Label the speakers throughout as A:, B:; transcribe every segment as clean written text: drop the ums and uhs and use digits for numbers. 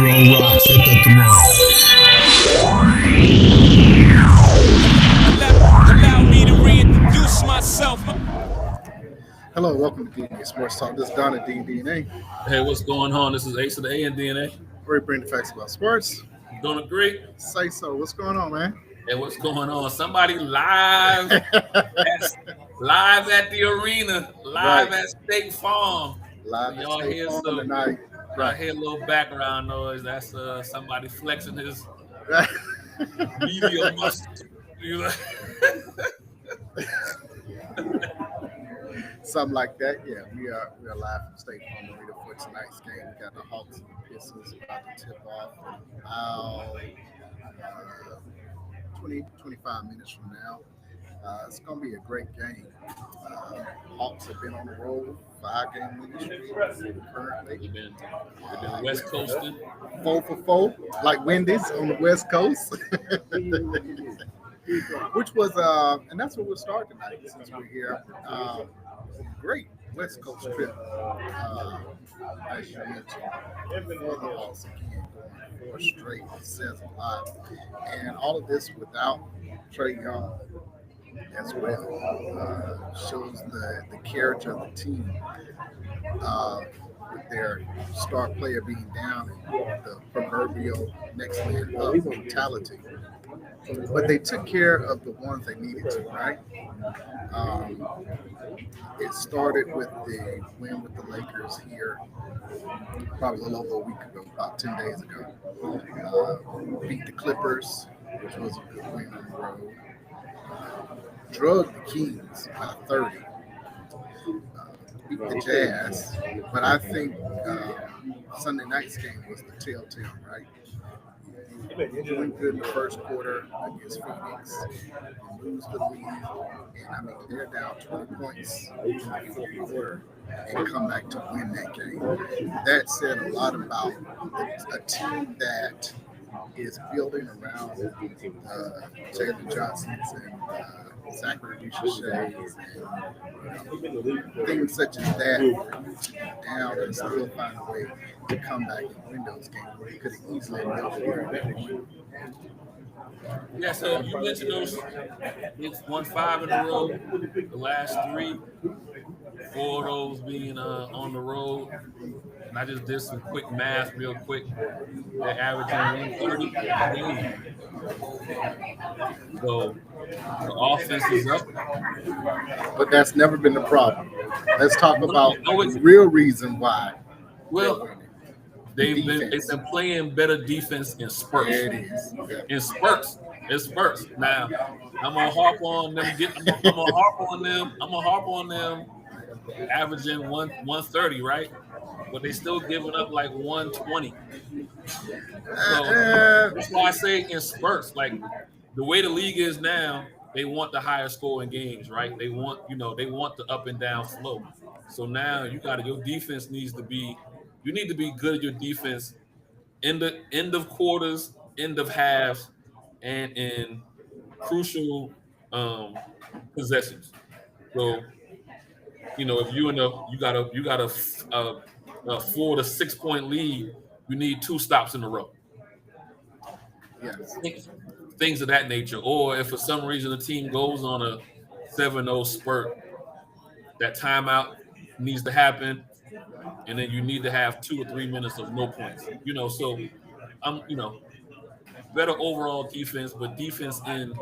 A: throw rocks at the throne.
B: Allow me to reintroduce myself.
C: Hello, welcome to DNA Sports Talk. This is Don at DNA.
D: Hey, what's going on? This is Ace of the A and DNA.
C: Where we bring the facts about sports.
D: Don't agree?
C: Say so. What's going on, man?
D: Hey, what's going on? Somebody live at the arena, live at State Farm.
C: Live at
D: Y'all
C: State
D: hear
C: Farm
D: some?
C: tonight.
D: I hear a little background noise. That's somebody flexing his media muscles.
C: Something like that. Yeah, we are live from State Farm Arena for tonight's game. We got the Hawks and the Pistons about to tip off in about 20-25 minutes from now. It's going to be a great game. Hawks have been on the road, 5-game winning streak currently.
D: They've been West Coasting.
C: 4 for 4, like Wendy's on the West Coast. Which was, and that's what we'll start tonight since we're here. Great West Coast trip, as you mentioned, for the Hawks again, going 4 straight. It says a lot. And all of this without Trey Young as well. Shows the character of the team with their star player being down and the proverbial next man up mentality. But they took care of the ones they needed to, right? It started with the win with the Lakers here probably a little over a week ago, about 10 days ago. Beat the Clippers, which was a good win on the road. Drug the Kings by 30. Beat the Jazz. But I think Sunday night's game was the telltale, right? Doing good in the first quarter against Phoenix, lose the lead, and I mean they're down 20 points in the fourth quarter and come back to win that game. That said a lot about a team that is building around Taylor Johnson's and Zachary Richardson's and things such as that down and still find a way to come back and win those games where they could have easily built it.
D: Yeah, so you mentioned those. It's won 5 in a row. The last 3, 4 of those being on the road. And I just did some quick math real quick. They're averaging 130 a game. So the offense is up.
C: But that's never been the problem. Let's talk about the real reason why.
D: Well, they've been playing better defense in spurts.
C: There it is.
D: In spurts. In spurts. Now, I'm gonna harp on them. I'm gonna harp on them averaging 130, right? But they still giving up like 120. So that's why I say in spurts. Like the way the league is now, they want the higher scoring games, right? They want the up and down flow. So now your defense needs to be. You need to be good at your defense in the end of quarters, end of halves, and in crucial possessions. So, if you got a 4 to 6 point lead, you need 2 stops in a row.
C: Yes.
D: Things of that nature. Or if for some reason the team goes on a 7-0 spurt, that timeout needs to happen. And then you need to have 2 or 3 minutes of no points. So better overall defense, but defense in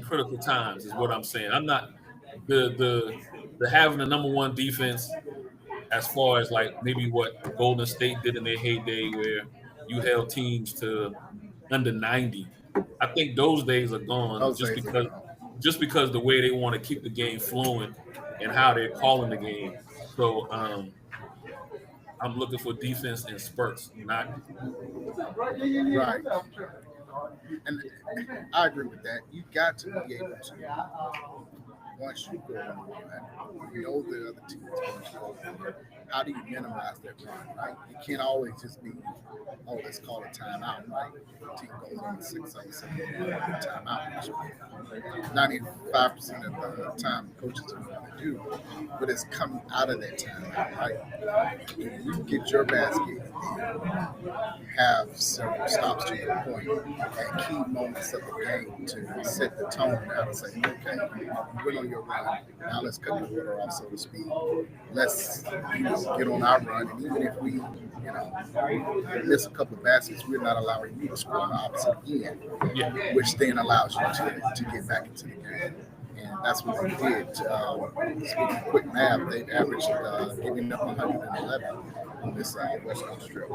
D: critical times is what I'm saying. I'm not the having the number 1 defense as far as like maybe what Golden State did in their heyday where you held teams to under 90. I think those days are gone just because the way they want to keep the game flowing and how they're calling the game. So I'm looking for defense in spurts, not
C: right. And I agree with that. You got to be able to, once you go on, you know the other teams going to go for it. How do you minimize that run, right? It can't always just be, let's call a timeout, right? The team goes on 6-7 timeout. 95% of the time, coaches are going to do, but it's coming out of that timeout, right? If you get your basket, have several stops to your point at key moments of the game to set the tone down and say, okay, you went on your run. Now let's cut the water off, so to speak. Let's get on our run. And even if we miss a couple of baskets, we're not allowing you to score on the opposite end, which then allows you to get back into the game. And that's what they did. Speaking of quick math, they averaged giving up 111 on this West Coast trip.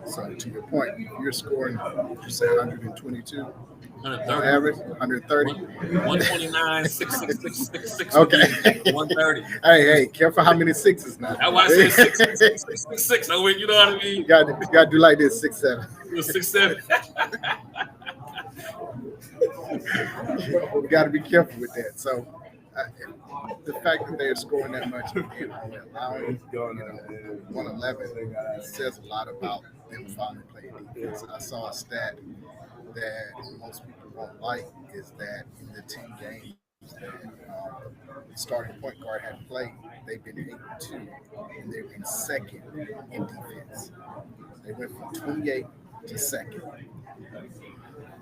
C: So to your point, you're scoring, would you say 122?
D: 130.
C: Average 130.
D: 129, 666,
C: Okay.
D: 130.
C: Hey, careful how many sixes now.
D: That's why I said 666. I mean, you know what I mean?
C: You gotta do like this, 6'7".
D: 6'7".
C: We got to be careful with that. So the fact that they're scoring that much and allowing 111 says a lot about them finally playing defense. I saw a stat that most people won't like is that in the 10 games that the starting point guard had played, they've been 8-2, and they've been second in defense. They went from 28 to second.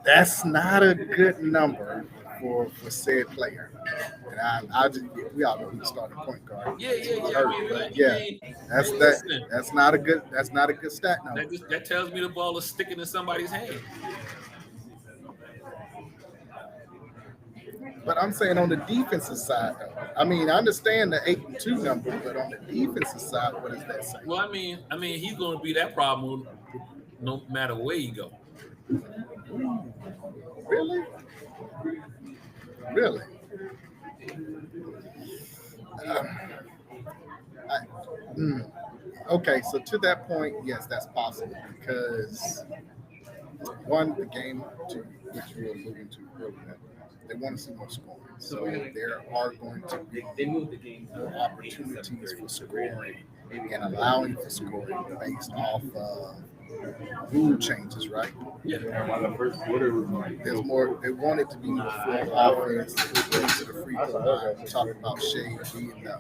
C: That's not a good number for said player. And we all know who the starting point guard. That's not a good stat number.
D: That tells me the ball is sticking in somebody's hand.
C: But I'm saying on the defensive side, though. I mean, I understand the 8-2 number, but on the defensive side, what does that say?
D: Well, I mean, he's going to be that problem no matter where you go.
C: Really? Okay, so to that point, yes, that's possible because one, the game to which you were alluding to earlier, they want to see more scoring. So there are going to be more opportunities for scoring and allowing for scoring based off of rule changes, right?
D: Yeah.
C: There's more. They want it to be more full offense. Going to the free throw line. We're talking about Shea being the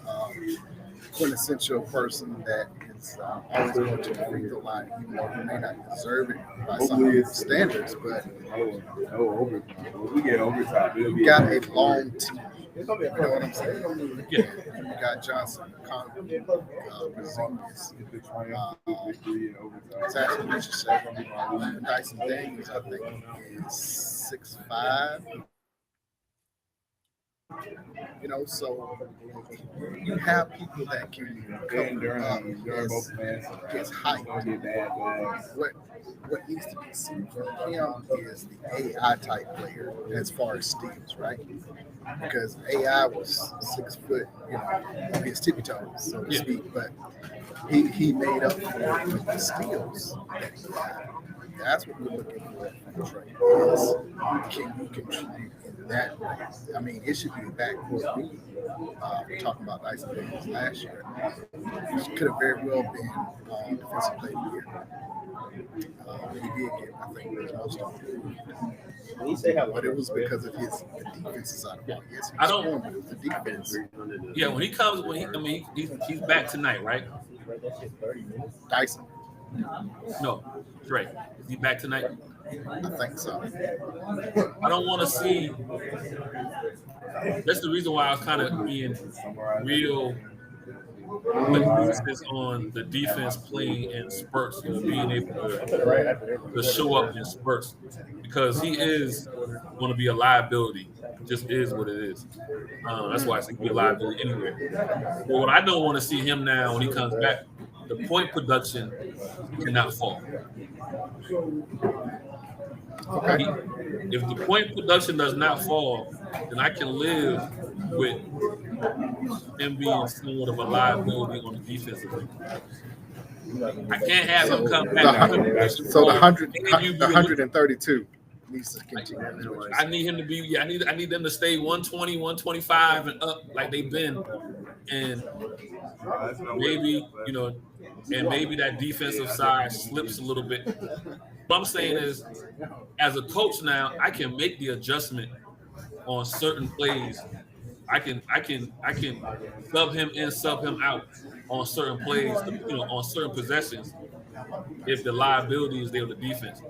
C: quintessential person that is always going to the free throw line, even though he may not deserve it by some standards. But
E: we get overtime.
C: you got a long team. You know what I'm saying? Yeah. You got Johnson, Brazilians, Dyson Daniels, I think, is 6'5". So you have people that can come his height. What needs to be seen from him is the AI type player as far as steals, right? Because AI was 6 foot, on his tippy toes, so to speak, but he made up for it with the steals that he had. That's what we're looking for from Trey. Can you contribute in that way? I mean, it should be a backcourt league. We're talking about Dyson Daniels last year. It could have very well been defensive player of the year. He did get, I think, most of it. But it was because of the defensive side of the ball. Yes, he was scoring, but it was the defense.
D: Yeah, when he comes, he's back tonight, right?
C: Dyson.
D: No, Trey. Is he back tonight?
C: I think so.
D: I don't want to see. That's the reason why I was kind of being real emphasis on the defense playing in spurts and being able to show up in spurts, because he is going to be a liability. It just is what it is. That's why I think he'll be a liability anyway. But what I don't want to see him now when he comes back, the point production cannot fall.
C: Okay.
D: If the point production does not fall, then I can live with him being somewhat of a liability on the defensive end. I can't have him come back.
C: So the 132 needs to continue.
D: I need him to be. I need them to stay 120, 125 and up like they've been, and maybe and maybe that defensive side slips a little bit. What I'm saying is, as a coach now, I can make the adjustment on certain plays. I can sub him in, sub him out on certain plays, on certain possessions, if the liability is there with the defense.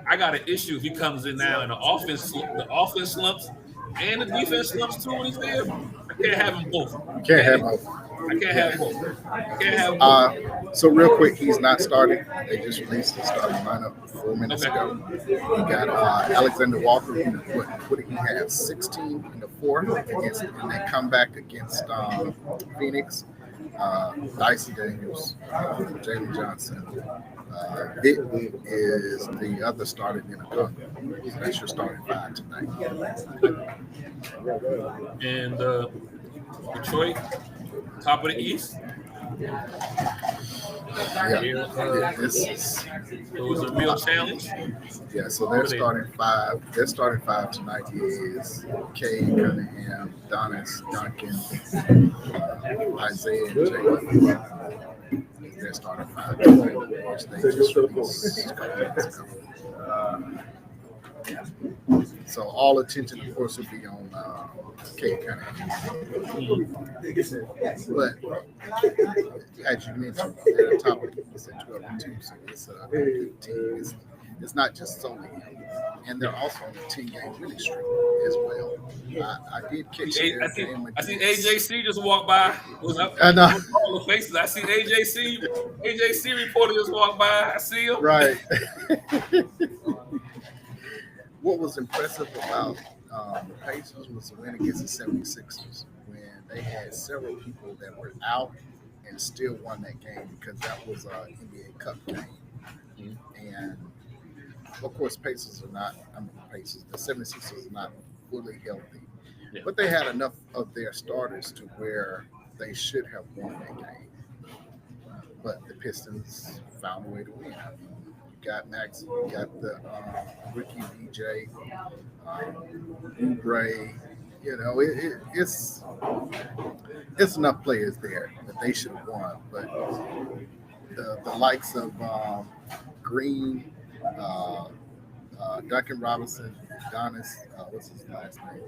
D: I got an issue if he comes in now and the offense slumps and the defense slumps too when he's there. I can't have them both.
C: You can't have both.
D: I can't have both. I can't have both.
C: So real quick, he's not starting. They just released the starting lineup 4 minutes ago. He got Alexander Walker. What did he have? 16 in the fourth against, and they come back against Phoenix. Dicey Daniels, Jalen Johnson. Vic is the other starter in the company. So they should start at 5 tonight.
D: And Detroit, top of the East.
C: Yeah,
D: It was a real challenge.
C: Yeah, so they're starting 5. Their starting 5 tonight is Kay Cunningham, Donis, Duncan, Isaiah, and Jalen. They're starting 5 tonight, which they just released a couple minutes ago. So all attention, of course, will be on Kay Cunningham. But as you mentioned, they're the top of the East at 12-2, so it's a good team. It's not just solely him. And they're also on a 10-game winning streak as well. I did catch it.
D: I see AJC just walked by.
C: I know.
D: All the faces. I see AJC reporter just walked by. I see him.
C: Right. What was impressive about the Pacers was the win against the 76ers when they had several people that were out and still won that game because that was an NBA Cup game. And, of course, the 76ers are not fully healthy. Yeah. But they had enough of their starters to where they should have won that game. But the Pistons found a way to win. You got Max, you got the Ricky DJ, Oubre. You know, it's enough players there that they should have won. But the likes of Green, Duncan Robinson, Donis, what's his last name?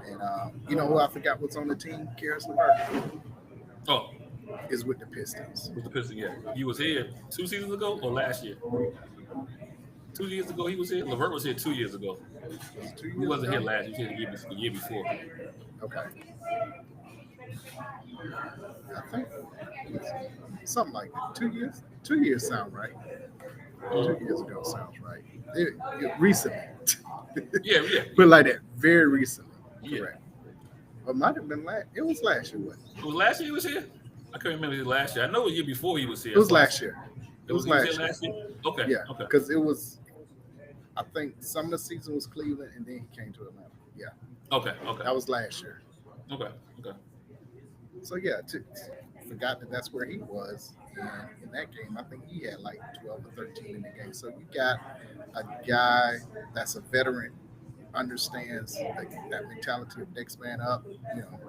C: And you know who I forgot what's on the team? Karis LeVert.
D: Oh.
C: Is with the Pistons.
D: With the Pistons, yeah. He was here 2 seasons ago or last year? 2 years ago he was here. LeVert was here 2 years ago. He wasn't here last year. He was here the year before.
C: Okay. I think something like that. 2 years? 2 years sound right. 2 years ago sounds right. Recently.
D: Yeah.
C: But like that, very recently.
D: Yeah.
C: Correct. Or might have been last. It was last year, wasn't it?
D: It was last year he was here? I can't remember it was last year. I know the year before he was here.
C: It was last year.
D: It was last year? Okay.
C: Yeah.
D: Okay.
C: Because it was, I think some of the season was Cleveland and then he came to Atlanta. Yeah.
D: Okay.
C: That was last year.
D: Okay.
C: So yeah, forgot that's where he was. And in that game, I think he had like 12 or 13 in the game. So you got a guy that's a veteran, understands that mentality of next man up, you know,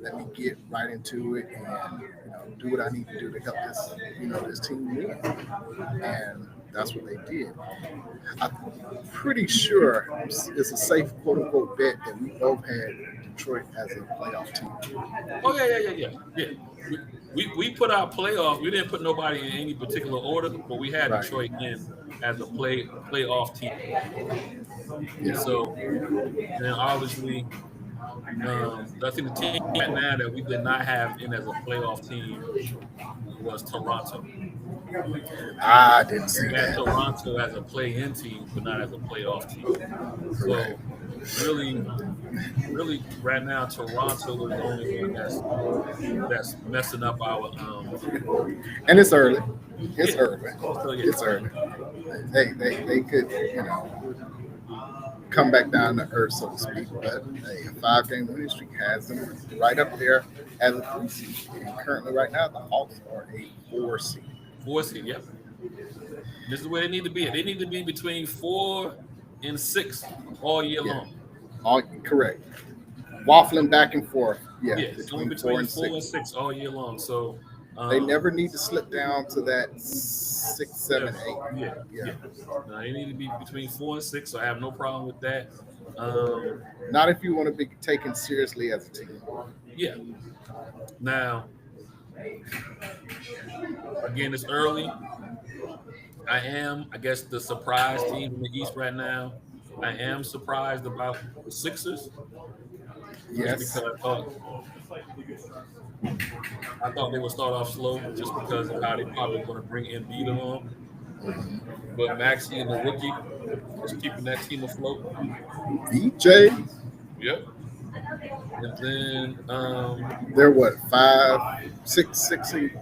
C: let me get right into it and, you know, do what I need to do to help this, you know, this team win. And that's what they did. I'm pretty sure it's a safe quote unquote bet that we both had Detroit as a playoff team.
D: Oh yeah. We put our playoff. We didn't put nobody in any particular order, but we had Detroit in as a playoff team. Yeah. So then obviously, I think the team right now that we did not have in as a playoff team was Toronto.
C: I didn't see
D: we had
C: that.
D: Toronto as a play-in team, but not as a playoff team. So really, right now Toronto is the only one that's messing up our.
C: And it's early. It's early.
D: So, yeah.
C: It's early. They could, you know, come back down to earth, so to speak. But a 5-game winning streak has them right up there as a 3 seed. And currently, right now, the Hawks are a 4 seed.
D: 4 seed, yep. This is where they need to be. They need to be between 4 and 6 all year long.
C: All correct. Waffling back and forth.
D: Between 4 and 6 all year long. So
C: they never need to slip down to that 6, 7, 8.
D: Yeah. No, they need to be between 4 and 6. So I have no problem with that.
C: Not if you want to be taken seriously as a team.
D: Yeah. Now, again, it's early. I am, I guess, the surprise team in the East right now. I am surprised about the Sixers, just
C: Yes.
D: because I thought they would start off slow, just because of how they probably going to bring Embiid along. But Maxey and the rookie is keeping that team afloat.
C: VJ,
D: Yep. And then
C: they're what, 5, 6, 6 seed?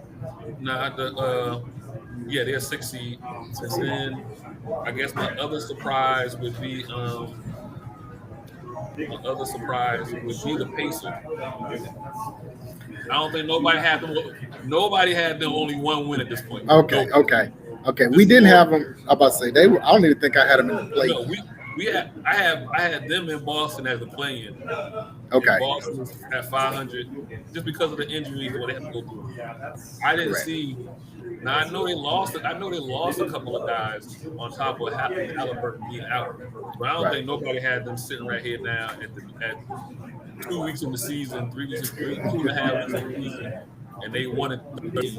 D: they're 6 seed. And then I guess my other surprise would be the Pacers. I don't think nobody had them. Nobody had them only one win at this point.
C: Okay,
D: Nobody.
C: okay. We didn't have them. I'm about to say they were. I don't even think I had them in the play.
D: No, I had them in Boston as a play-in.
C: Okay.
D: And Boston was at 500 just because of the injuries and what they had to go through. I didn't
C: Correct.
D: see. Now I know they lost. I know they lost a couple of guys on top of Halliburton being out, but I don't think nobody had them sitting right here now at 2 weeks in the season, 3 weeks, 2.5 weeks in the season, and they won it 13.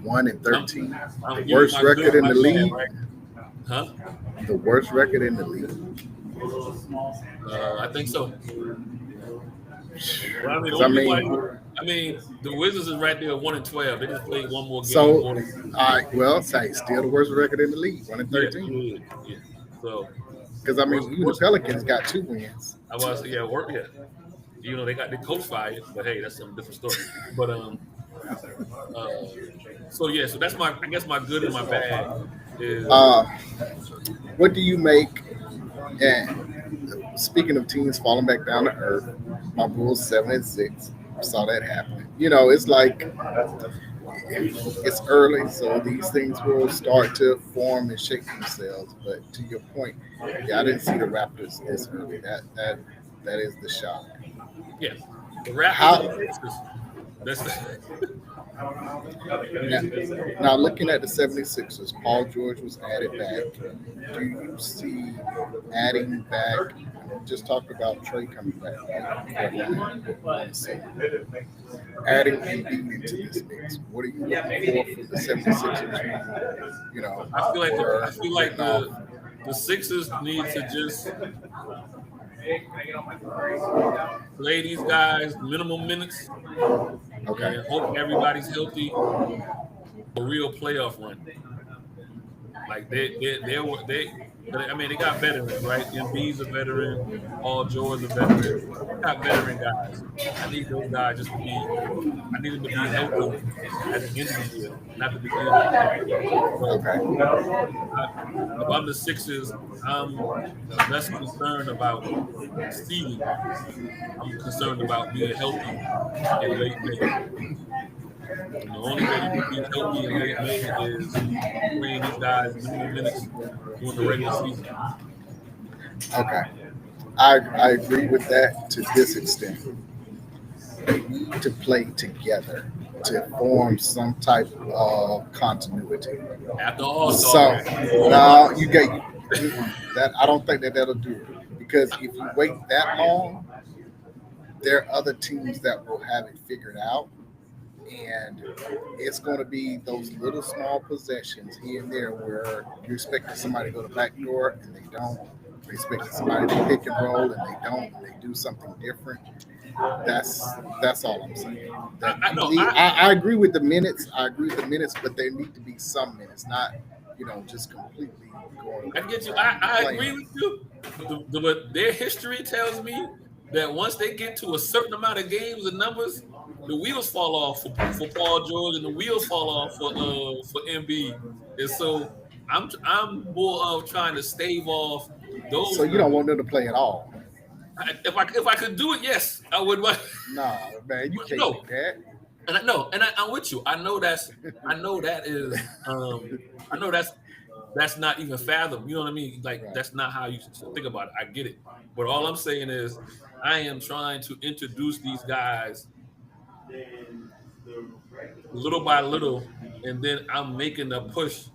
C: 1-13.
D: I'm
C: The worst record in the league.
D: right? Huh?
C: The worst record in the league.
D: I think so. But I mean, the Wizards is right there, 1-12. They just played one more game.
C: So, all right. Well, say still the worst record in the league, 1-13.
D: Yeah. So,
C: because I mean, even the Pelicans got 2 wins.
D: I was You know, they got their coach fired, but hey, that's some different story. But so that's I guess my good and my bad is.
C: What do you make? And speaking of teams falling back down to earth, my Bulls 7-6. Saw that happen. You know, it's like it's early, so these things will start to form and shape themselves. But to your point, I didn't see the Raptors this early. That is the shock.
D: Yeah, the Raptors.
C: Now, looking at the 76ers, Paul George was added back. Do you see adding back? Just talked about Trey coming back. Adding Embiid into this mix. What are you looking for from the 76ers? You know,
D: I feel like the Sixers need to just play these guys minimum minutes.
C: Okay.
D: And hope everybody's healthy. A real playoff run. Like they got veterans, right? Embiid's a veteran. Paul George a veteran. They got veteran guys. I need those guys just to be. I need them to be healthy at the end of the year, not the beginning of the year.
C: Okay.
D: If I'm the Sixers, I'm less concerned about seeding. I'm concerned about being healthy in late May. And the only way you can be healthy in late May is playing these guys minimum minutes during the regular season.
C: Okay. I agree with that to this extent. They need to play together to form some type of continuity.
D: After All-Star.
C: So, no, you get that. I don't think that'll do it, because if you wait that long, there are other teams that will have it figured out, and it's going to be those little small possessions here and there where you're expecting somebody to go to the back door and they don't. You're expecting somebody to pick and roll and they don't. And they do something different. That's all I'm saying. I agree with the minutes. But there need to be some minutes, not just completely going.
D: I get you. I agree with you. But their history tells me that once they get to a certain amount of games and numbers, the wheels fall off for Paul George and the wheels fall off for Embiid. And so I'm more of trying to stave off those.
C: So you don't want them to play at all?
D: If I could do it, yes, I would.
C: Nah, man, you can't do that.
D: And I'm with you. I know that's not even fathom. You know what I mean? Like, right. That's not how you think about it. I get it. But all I'm saying is I am trying to introduce these guys little by little, and then I'm making a push.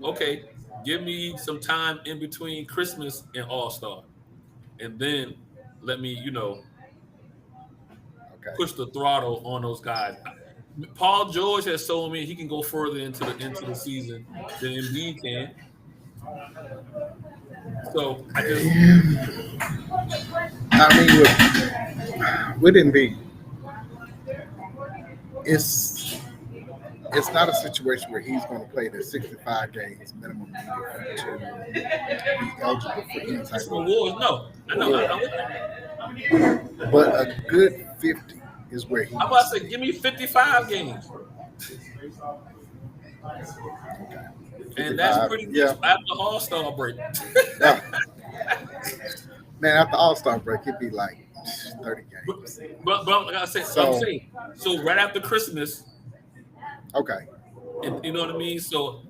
D: Okay, give me some time in between Christmas and All-Star. And then let me, push the throttle on those guys. Paul George has shown me he can go further into the season than Embiid can. So I just
C: with Embiid, it's not a situation where he's going to play the 65 games minimum needed to be eligible for any type of
D: awards. No, I know.
C: But a good 50 is where he.
D: I'm about to say, give me 55 games.
C: Okay.
D: And that's pretty much after All-Star break.
C: Yeah. Man, after All-Star break, it'd be like 30 games.
D: But like I said, I'm saying, so right after Christmas.
C: Okay.
D: And, you know what I mean? So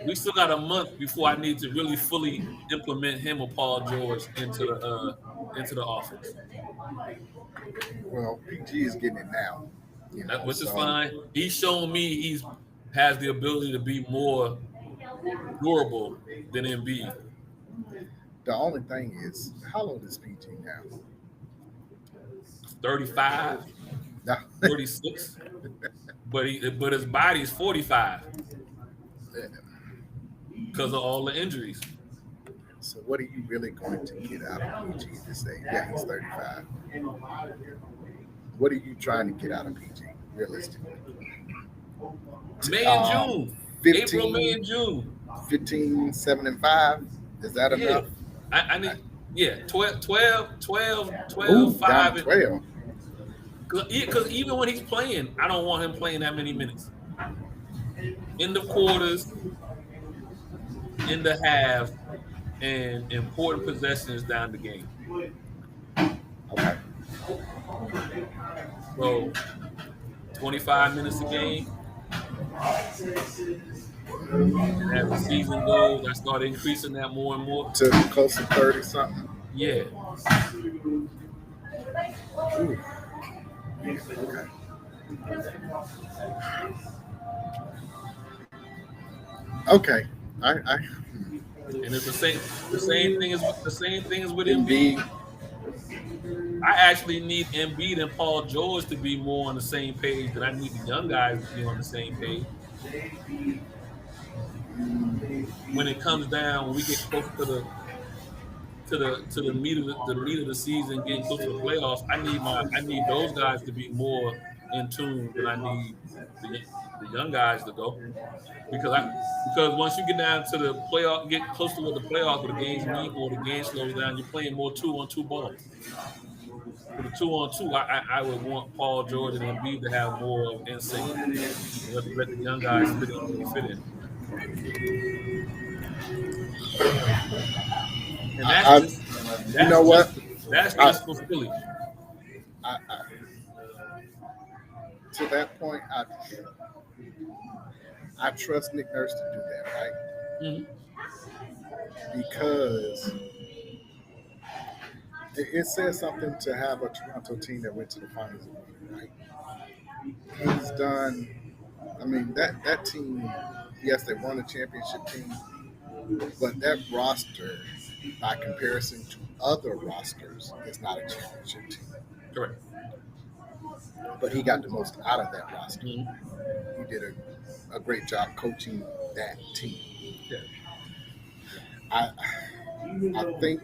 D: we still got a month before I need to really fully implement him or Paul George into the offense.
C: Well, PG is getting it now.
D: Which is fine. He's shown me he has the ability to be more durable than Embiid.
C: The only thing is, how old is PG now?
D: 35, 36. But his body's 45 because of all the injuries.
C: So what are you really going to get out of PG to say, yeah, he's 35? What are you trying to get out of PG, realistically?
D: May and June.
C: 15,
D: April, May, and June.
C: 15, 7, and 5. Is that enough?
D: I need 12, 5.
C: 12.
D: Because even when he's playing, I don't want him playing that many minutes. In the quarters, in the half, and important possessions down the game.
C: Okay.
D: So, 25 minutes a game. And as the season goes, I start increasing that more and more.
C: To close to 30-something?
D: Yeah.
C: Ooh. Okay.
D: And it's the same thing as with Embiid. I actually need Embiid and Paul George to be more on the same page than I need the young guys to be on the same page. When it comes down, when we get close to the meat of the season, getting close to the playoffs, I need those guys to be more in tune than I need the young guys to go. Because once you get down to the playoff, get close to what the playoffs, where the games mean or the game slows down, you're playing more 2-on-2 ball. For the 2-on-2, I would want Paul George and Embiid to have more of instinct and let the young guys fit in. And that's just for Philly.
C: To that point, I trust Nick Nurse to do that, right? Mm-hmm. Because it says something to have a Toronto team that went to the finals, right? He's done. I mean, that team. Yes, they won a championship team, but that roster, by comparison to other rosters, is not a championship team.
D: Correct.
C: But he got the most out of that roster.
D: Mm-hmm.
C: He did a great job coaching that team.
D: Yeah.
C: I think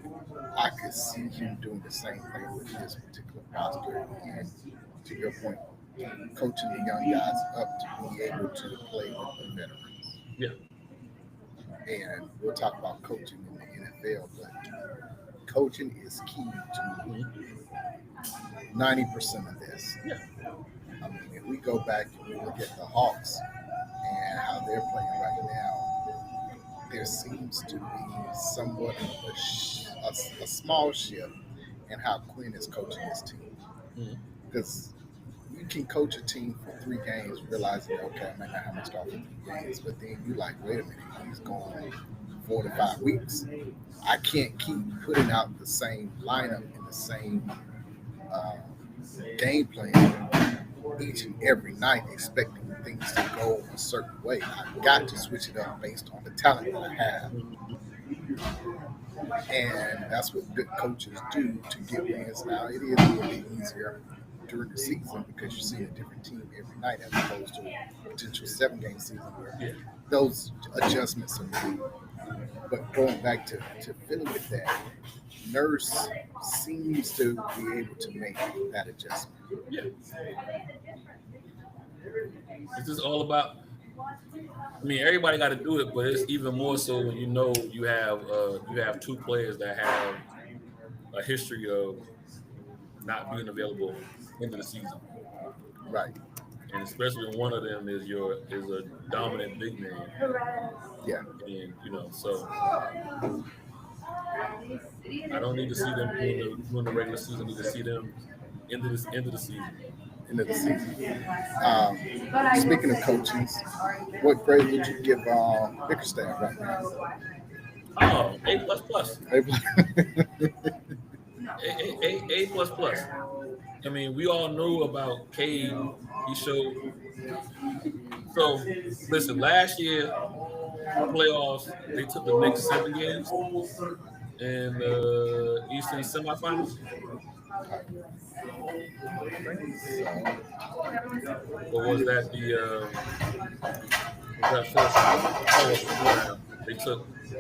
C: I could see him doing the same thing with this particular roster. And to your point, coaching the young guys up to be able to play with the veterans.
D: Yeah.
C: And we'll talk about coaching in the NFL, but coaching is key to 90% of this.
D: Yeah.
C: I mean, if we go back and we look at the Hawks and how they're playing right now, there seems to be somewhat of a small shift in how Quinn is coaching his team. Because you can coach a team for 3 games, realizing, okay, I might not have to start for 3 games, but then you're like, wait a minute, he's going 4 to 5 weeks. I can't keep putting out the same lineup and the same game plan each and every night, expecting things to go a certain way. I've got to switch it up based on the talent that I have. And that's what good coaches do to get wins. Now, it is a little bit easier during the season because you see a different team every night as opposed to a potential 7-game season where those adjustments are made. But going back to Philly with that, Nurse seems to be able to make that adjustment.
D: Yeah. It's just all about. I mean, everybody got to do it, but it's even more so when you know you have two players that have a history of not being available into the season,
C: Right.
D: and especially when one of them is a dominant big man.
C: Yeah.
D: And so I don't need to see them during the regular season. I need to see them into the season.
C: End of the season. Speaking of coaches, what grade would you give Bickerstaff right now?
D: Oh, A++. A++. I mean, we all knew about Cade. He showed. So, listen, last year, playoffs, they took the Knicks 7 games in the Eastern semifinals. Or was that that first round?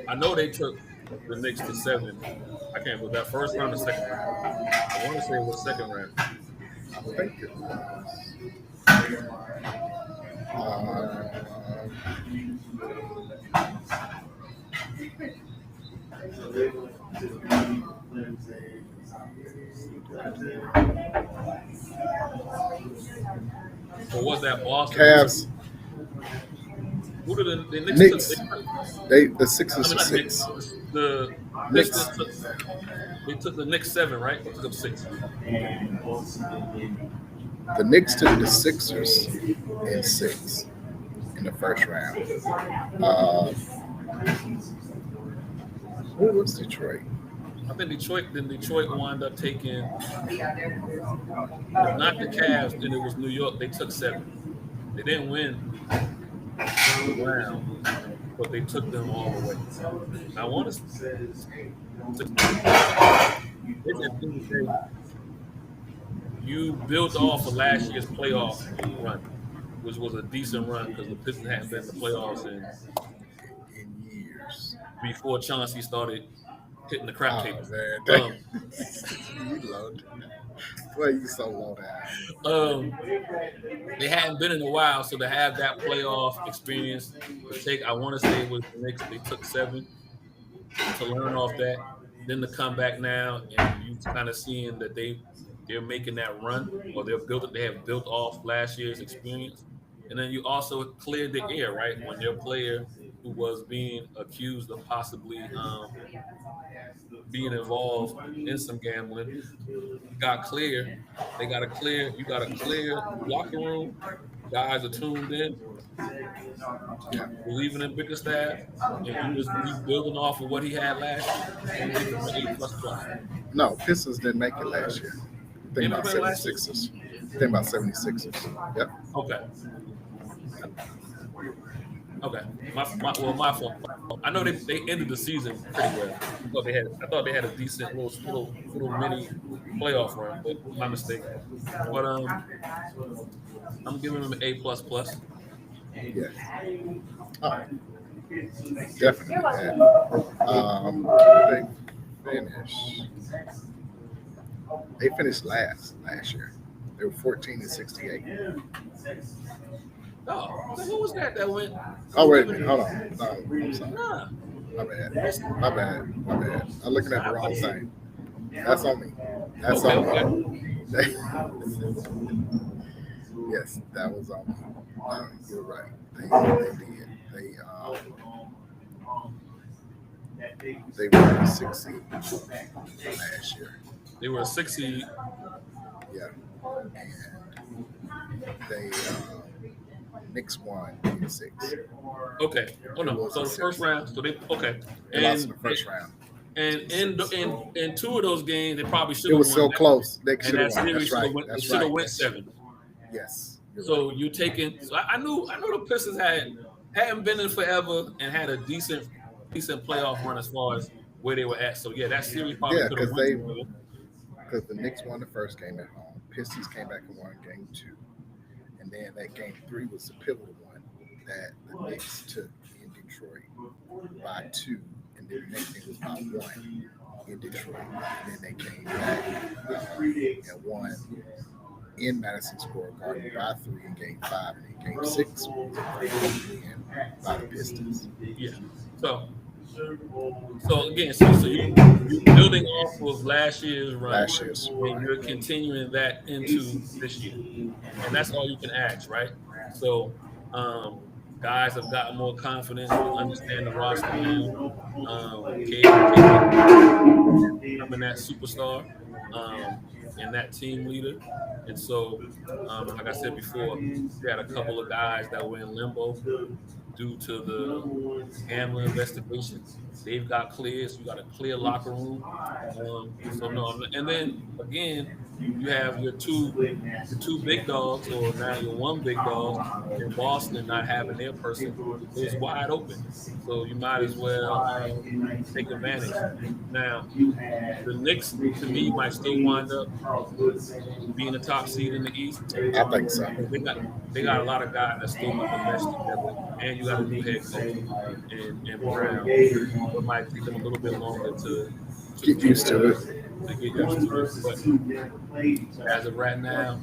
D: I know they took the Knicks to 7. I can't remember that first round or second round. I want to say it was second round.
C: I think it was.
D: Or was that Boston?
C: Cavs.
D: Who did the
C: Knicks?
D: Took?
C: The Sixers are 6.
D: The
C: Knicks.
D: They took the Knicks 7, right? They took them 6.
C: The Knicks took the Sixers in 6 in the first round. Who was Detroit?
D: I think Detroit wound up taking, if not the Cavs, then it was New York. They took 7. They didn't win the round, but they took them all the way. I want to say you built off of last year's playoff run, which was a decent run because the Pistons hadn't been in the playoffs in
C: years
D: before Chauncey started hitting the crap table.
C: You low. Well, you so low down.
D: They hadn't been in a while, so to have that playoff experience, I want to say it was the Knicks. They took 7 to learn off that. Then to come back now, and you kind of seeing that they're making that run, or they have built off last year's experience. And then you also cleared the air, right? When your player who was being accused of possibly being involved in some gambling got clear. You got a clear locker room. Guys are tuned in, believing in Bickerstaff, and he's building off of what he had last year.
C: No, Pistons didn't make it last year. Think about 76ers. Think about 76ers. Yep.
D: Okay. My fault. I know they ended the season pretty well. I thought they had a decent little mini playoff run, but my mistake. But I'm giving them an A++.
C: Yeah. Oh, definitely. They finished last year. They were 14-68.
D: Oh, who was that went?
C: Oh, wait a minute. Hold on. No, I'm sorry.
D: Nah.
C: My bad. I'm looking at the wrong thing. That's on me. Yes, that was on me. You're right. They did. They were a 6 seed last year.
D: They were a 6 seed.
C: Yeah. And they Knicks won in 6.
D: Okay. Oh no. So the first round. So they
C: lost in the first round.
D: And in 2 of those games, they probably should have won.
C: It was so close. They
D: should have won. That's right. They should have went 7.
C: Yes.
D: So you taking? So I knew the Pistons hadn't been in forever and had a decent playoff run as far as where they were at. So yeah, that series probably could have won.
C: Because the Knicks won the first game at home. Pistons came back and won game 2. And then that game 3 was the pivotal one that the Knicks took in Detroit by 2. And then the next game was by 1 in Detroit. And then they came back and won in Madison Square Garden by 3 in game 5. And then game 6 was a win by the Pistons.
D: Yeah. So again, so you're building off of last year's run, and you're continuing that into this year, and that's all you can ask, right? So guys have gotten more confidence, understand the roster now. Becoming that superstar and that team leader, and so like I said before, we had a couple of guys that were in limbo due to the Hamlin investigation. They've got cleared, so you got a clear locker room. And then again, you have your two big dogs, or now your one big dog in Boston not having their person. It's wide open, so you might as well take advantage. Now, the Knicks, to me, might still wind up being the top seed in the East.
C: I think so.
D: They got a lot of guys that still need to mesh together, and you got a new head coach in Brown. It might take them a little bit longer to
C: get used to it.
D: But as of right now,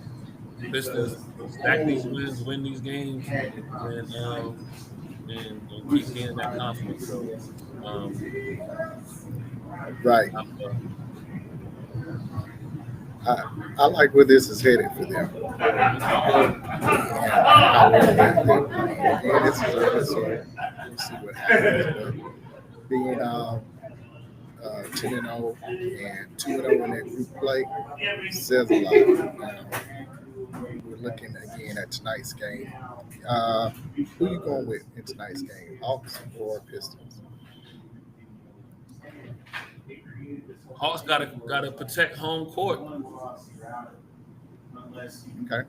D: Pistons stack these wins, win these games, and keep getting that confidence. So,
C: right. I like where this is headed for them. And how well they're playing. And this is early, so we'll see what happens. But being 10-0 and 2-0 in that group play says a lot. We're looking again at tonight's game. Who you going with in tonight's game, Hawks or Pistons?
D: Hawks got to protect home court.
C: Okay.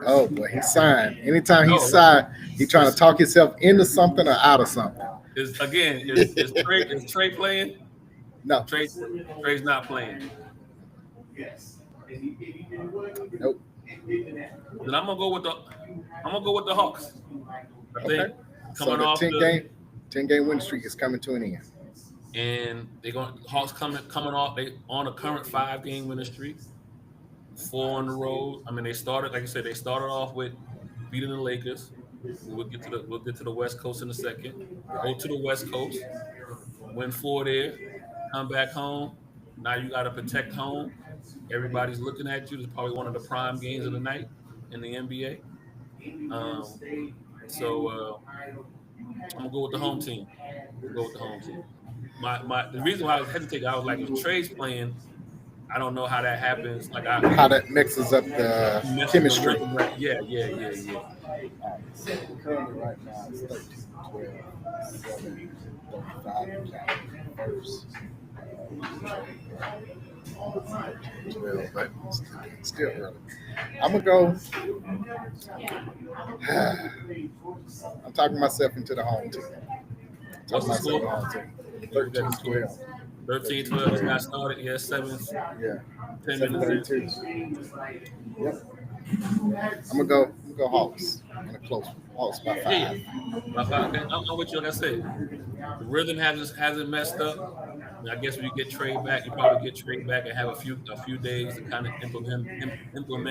C: Oh boy, he signed. Anytime he signed, he trying to talk himself into something or out of something.
D: Is Trey playing?
C: No.
D: Trey's not playing.
C: Nope.
D: Then I'm gonna go with the Hawks. I think
C: coming off the 10-game win streak is coming to an end.
D: And Hawks coming off. They on a current 5-game winning streak, 4 on the road. I mean, they started, like I said, off with beating the Lakers. We'll get to the West Coast in a second. Go to the West Coast, win 4 there, come back home. Now you got to protect home. Everybody's looking at you. It's probably one of the prime games of the night in the NBA. So I'm gonna go with the home team. The reason why I was hesitating, I was like, if Trey's playing, I don't know how that happens. Like
C: how that mixes up the chemistry.
D: Yeah.
C: Currently right now it's 13-12, 7-35 first. 12, but still early. I'm gonna go. I'm talking myself into the home team.
D: What's the score?
C: 13-12.
D: 13-12 has not started yet. 7.
C: Yeah.
D: 10 minutes.
C: Yep. I'm gonna go Hawks in a close one. Hawks by 5.
D: I'm with you. Like I said, the rhythm hasn't messed up. I guess when you get Trey back, you probably get Trey back and have a few days to kind of implement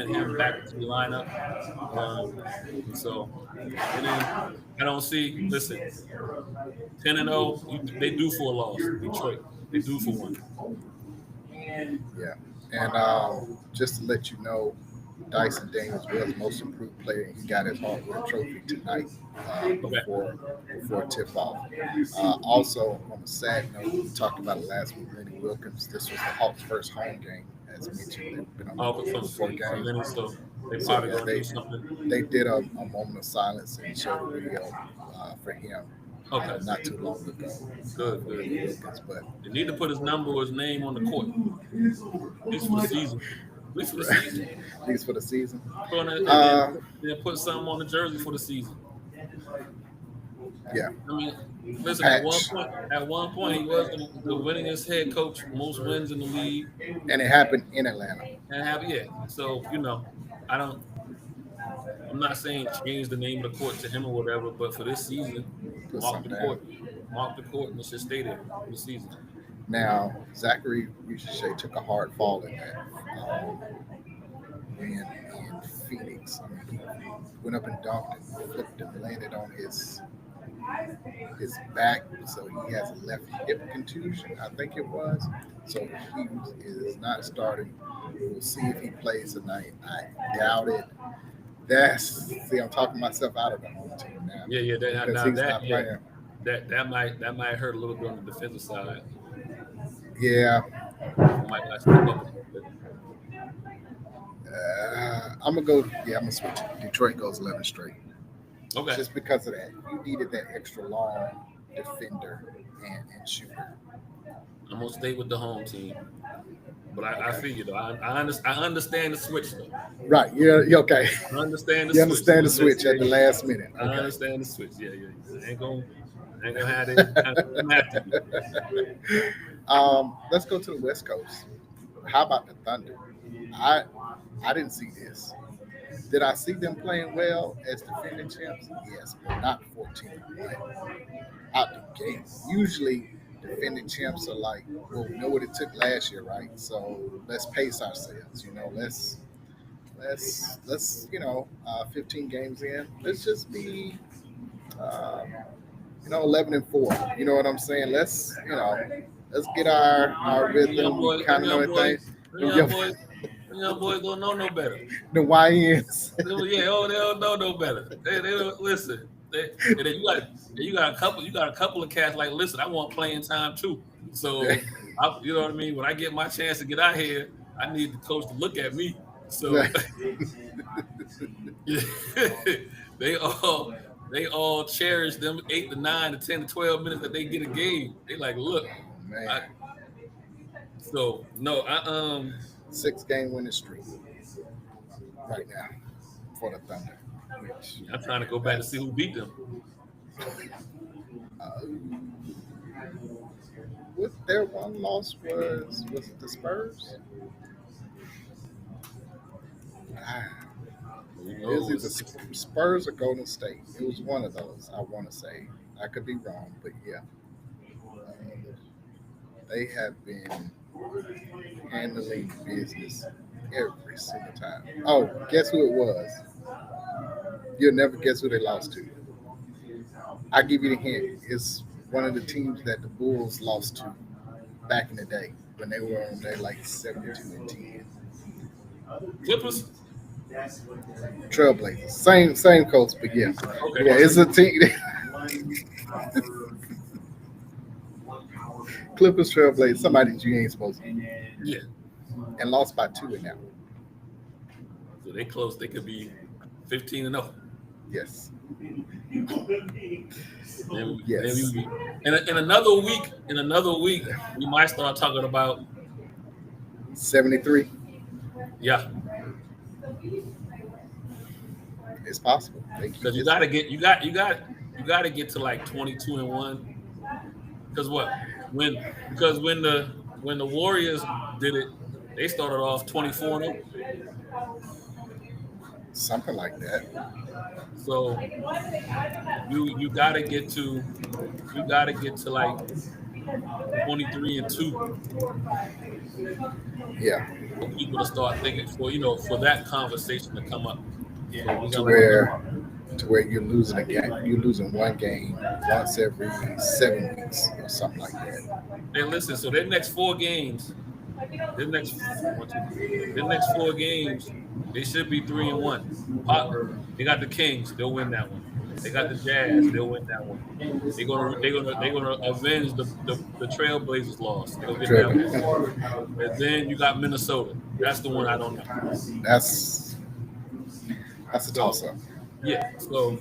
D: him back into the lineup. And then I don't see. Listen, 10-0, they due for a loss. Detroit, they due for one.
C: Yeah, and just to let you know, Dyson Daniels was the most improved player. He got his hardware trophy tonight before tip-off. Also, on a sad note, we talked about it last week, Lenny Wilkins. This was the Hawks' first home game, as mentioned. They've been on the 4 games.
D: So they probably going to do something.
C: They did a moment of silence and showed a video for him.
D: Okay.
C: Not too long ago.
D: Good.
C: Wilkins, but
D: they need to put his number or his name on the court. At least for the season. At least for the season.
C: Then
D: put something on the jersey for the season.
C: Yeah.
D: I mean, listen.
C: Patch.
D: At one point, he was the winningest head coach, most wins in the league,
C: And it happened in Atlanta.
D: and. So I don't. I'm not saying change the name of the court to him or whatever, but for this season,
C: Put
D: mark
C: something
D: the
C: down.
D: court, and it should stay there for the season.
C: Now, Zachary Richey took a hard fall in that win in Phoenix. I mean, he went up and dunked and flipped and landed on his back, so he has a left hip contusion, I think it was. So he is not starting. We'll see if he plays tonight. I doubt it. I'm talking myself out of the home team now.
D: Yeah.
C: Because he's not playing.
D: That might hurt a little bit on the defensive side.
C: Yeah.
D: He might not step up a little bit.
C: I'm going to go. Yeah, I'm going to switch. Detroit goes 11 straight.
D: Okay.
C: Just because of that. You needed that extra long defender and shooter.
D: I'm going to stay with the home team. But I feel you, though. I understand the switch, though.
C: Right. Yeah. Okay.
D: I understand the switch.
C: You understand the switch at the last minute. Okay.
D: I understand the switch. Yeah. I ain't gonna have it.
C: Let's go to the West Coast. How about the Thunder? I didn't see this. Did I see them playing well as defending champs? Yes, but not 14-1 out the gate. Usually, defending champs are like, well, we know what it took last year, right? So let's pace ourselves. Let's 15 games in. Let's just be 11-4. You know what I'm saying? Let's get our rhythm, kind of know things.
D: Young boys don't know no better.
C: The YNs.
D: They don't know no better. They don't listen. And then you got a couple of cats like, listen, I want playing time too. So you know what I mean? When I get my chance to get out here, I need the coach to look at me. So they all cherish them 8 to 9 to 10 to 12 minutes that they get a game. They like, look,
C: man. 6-game winning streak right now for the Thunder.
D: I'm trying to go back to see who beat them.
C: What their one loss was it the Spurs? It was either Spurs or Golden State. It was one of those, I want to say. I could be wrong, but yeah. They have been handling business every single time. Oh, guess who it was? You'll never guess who they lost to. I'll give you the hint. It's one of the teams that the Bulls lost to back in the day when they were on there like 72-10.
D: Clippers?
C: Trailblazers. Same coach, but yeah.
D: Okay.
C: Yeah, it's a team. Clippers, Trailblazers, somebody that you ain't supposed to.
D: Yeah.
C: And lost by 2 in that one.
D: So they close. They could be 15-0.
C: Yes.
D: Yes. In another week, we might start talking about
C: 73.
D: Yeah.
C: It's possible.
D: Because you got to get to like 22-1. Because when the Warriors did it, they started off 24-0.
C: Something like that.
D: So you got to get to like 23-2.
C: Yeah.
D: For people to start thinking for that conversation to come up.
C: Yeah. To where you're losing a game, you're losing one game once every 7 weeks or something like that.
D: And listen, so their next 4 games, they should be 3-1. They got the Kings, they'll win that one. They got the Jazz, they'll win that one. They're gonna avenge the Trailblazers loss. They'll get that one. And then you got Minnesota. That's the one I don't know.
C: That's a toss-up.
D: Yeah. So,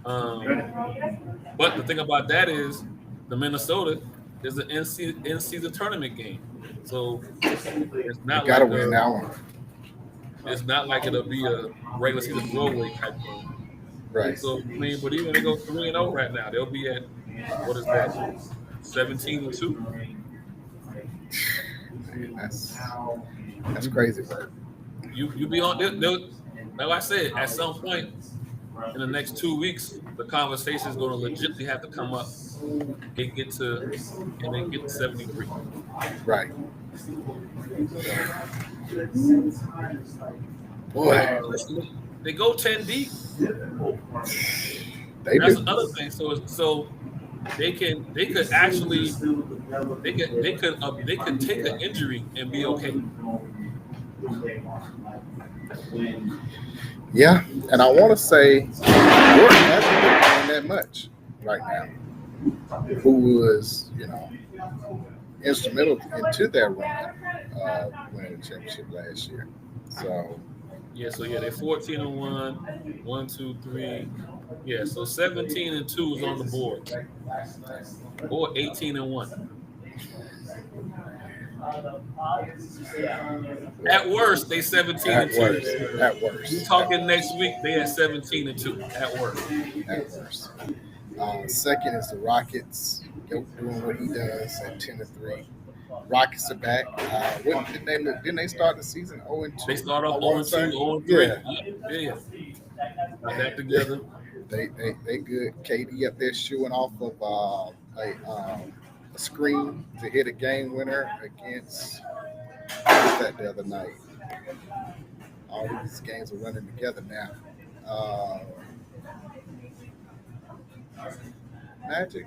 D: but the thing about that is, the Minnesota is an in-season tournament game. So it's not
C: you gotta win that one.
D: It's not like it'll be a regular season throwaway type game.
C: Right.
D: So I mean, but even if they go 3-0 right now, they'll be at what is that? 17-2.
C: Man, that's crazy work.
D: You be on. Like I said, at some point in the next 2 weeks, the conversation is going to legitimately have to come up. They get to 73.
C: Right. Boy,
D: They go 10 deep.
C: do.
D: That's another thing. So they could take an injury and be okay.
C: Yeah, and I want to say Gordon hasn't been playing that much right now. Who was, instrumental into their run, winning the championship last year. So
D: they're 14-1, 1, 2, 3. Yeah, so 17-2 is on the board, or 18-1. At worst, they 17-2.
C: At worst.
D: We talking next week. They at 17-2. At worst.
C: At worst. Second is the Rockets doing what he does at 10-3. Rockets are back. What did they look? Didn't they start the season 0-2?
D: They start off 0-2, 0-3. Yeah. Got that together.
C: They good. KD up there shooting off of a screen to hit a game winner against that the other night. All these games are running together now. Magic.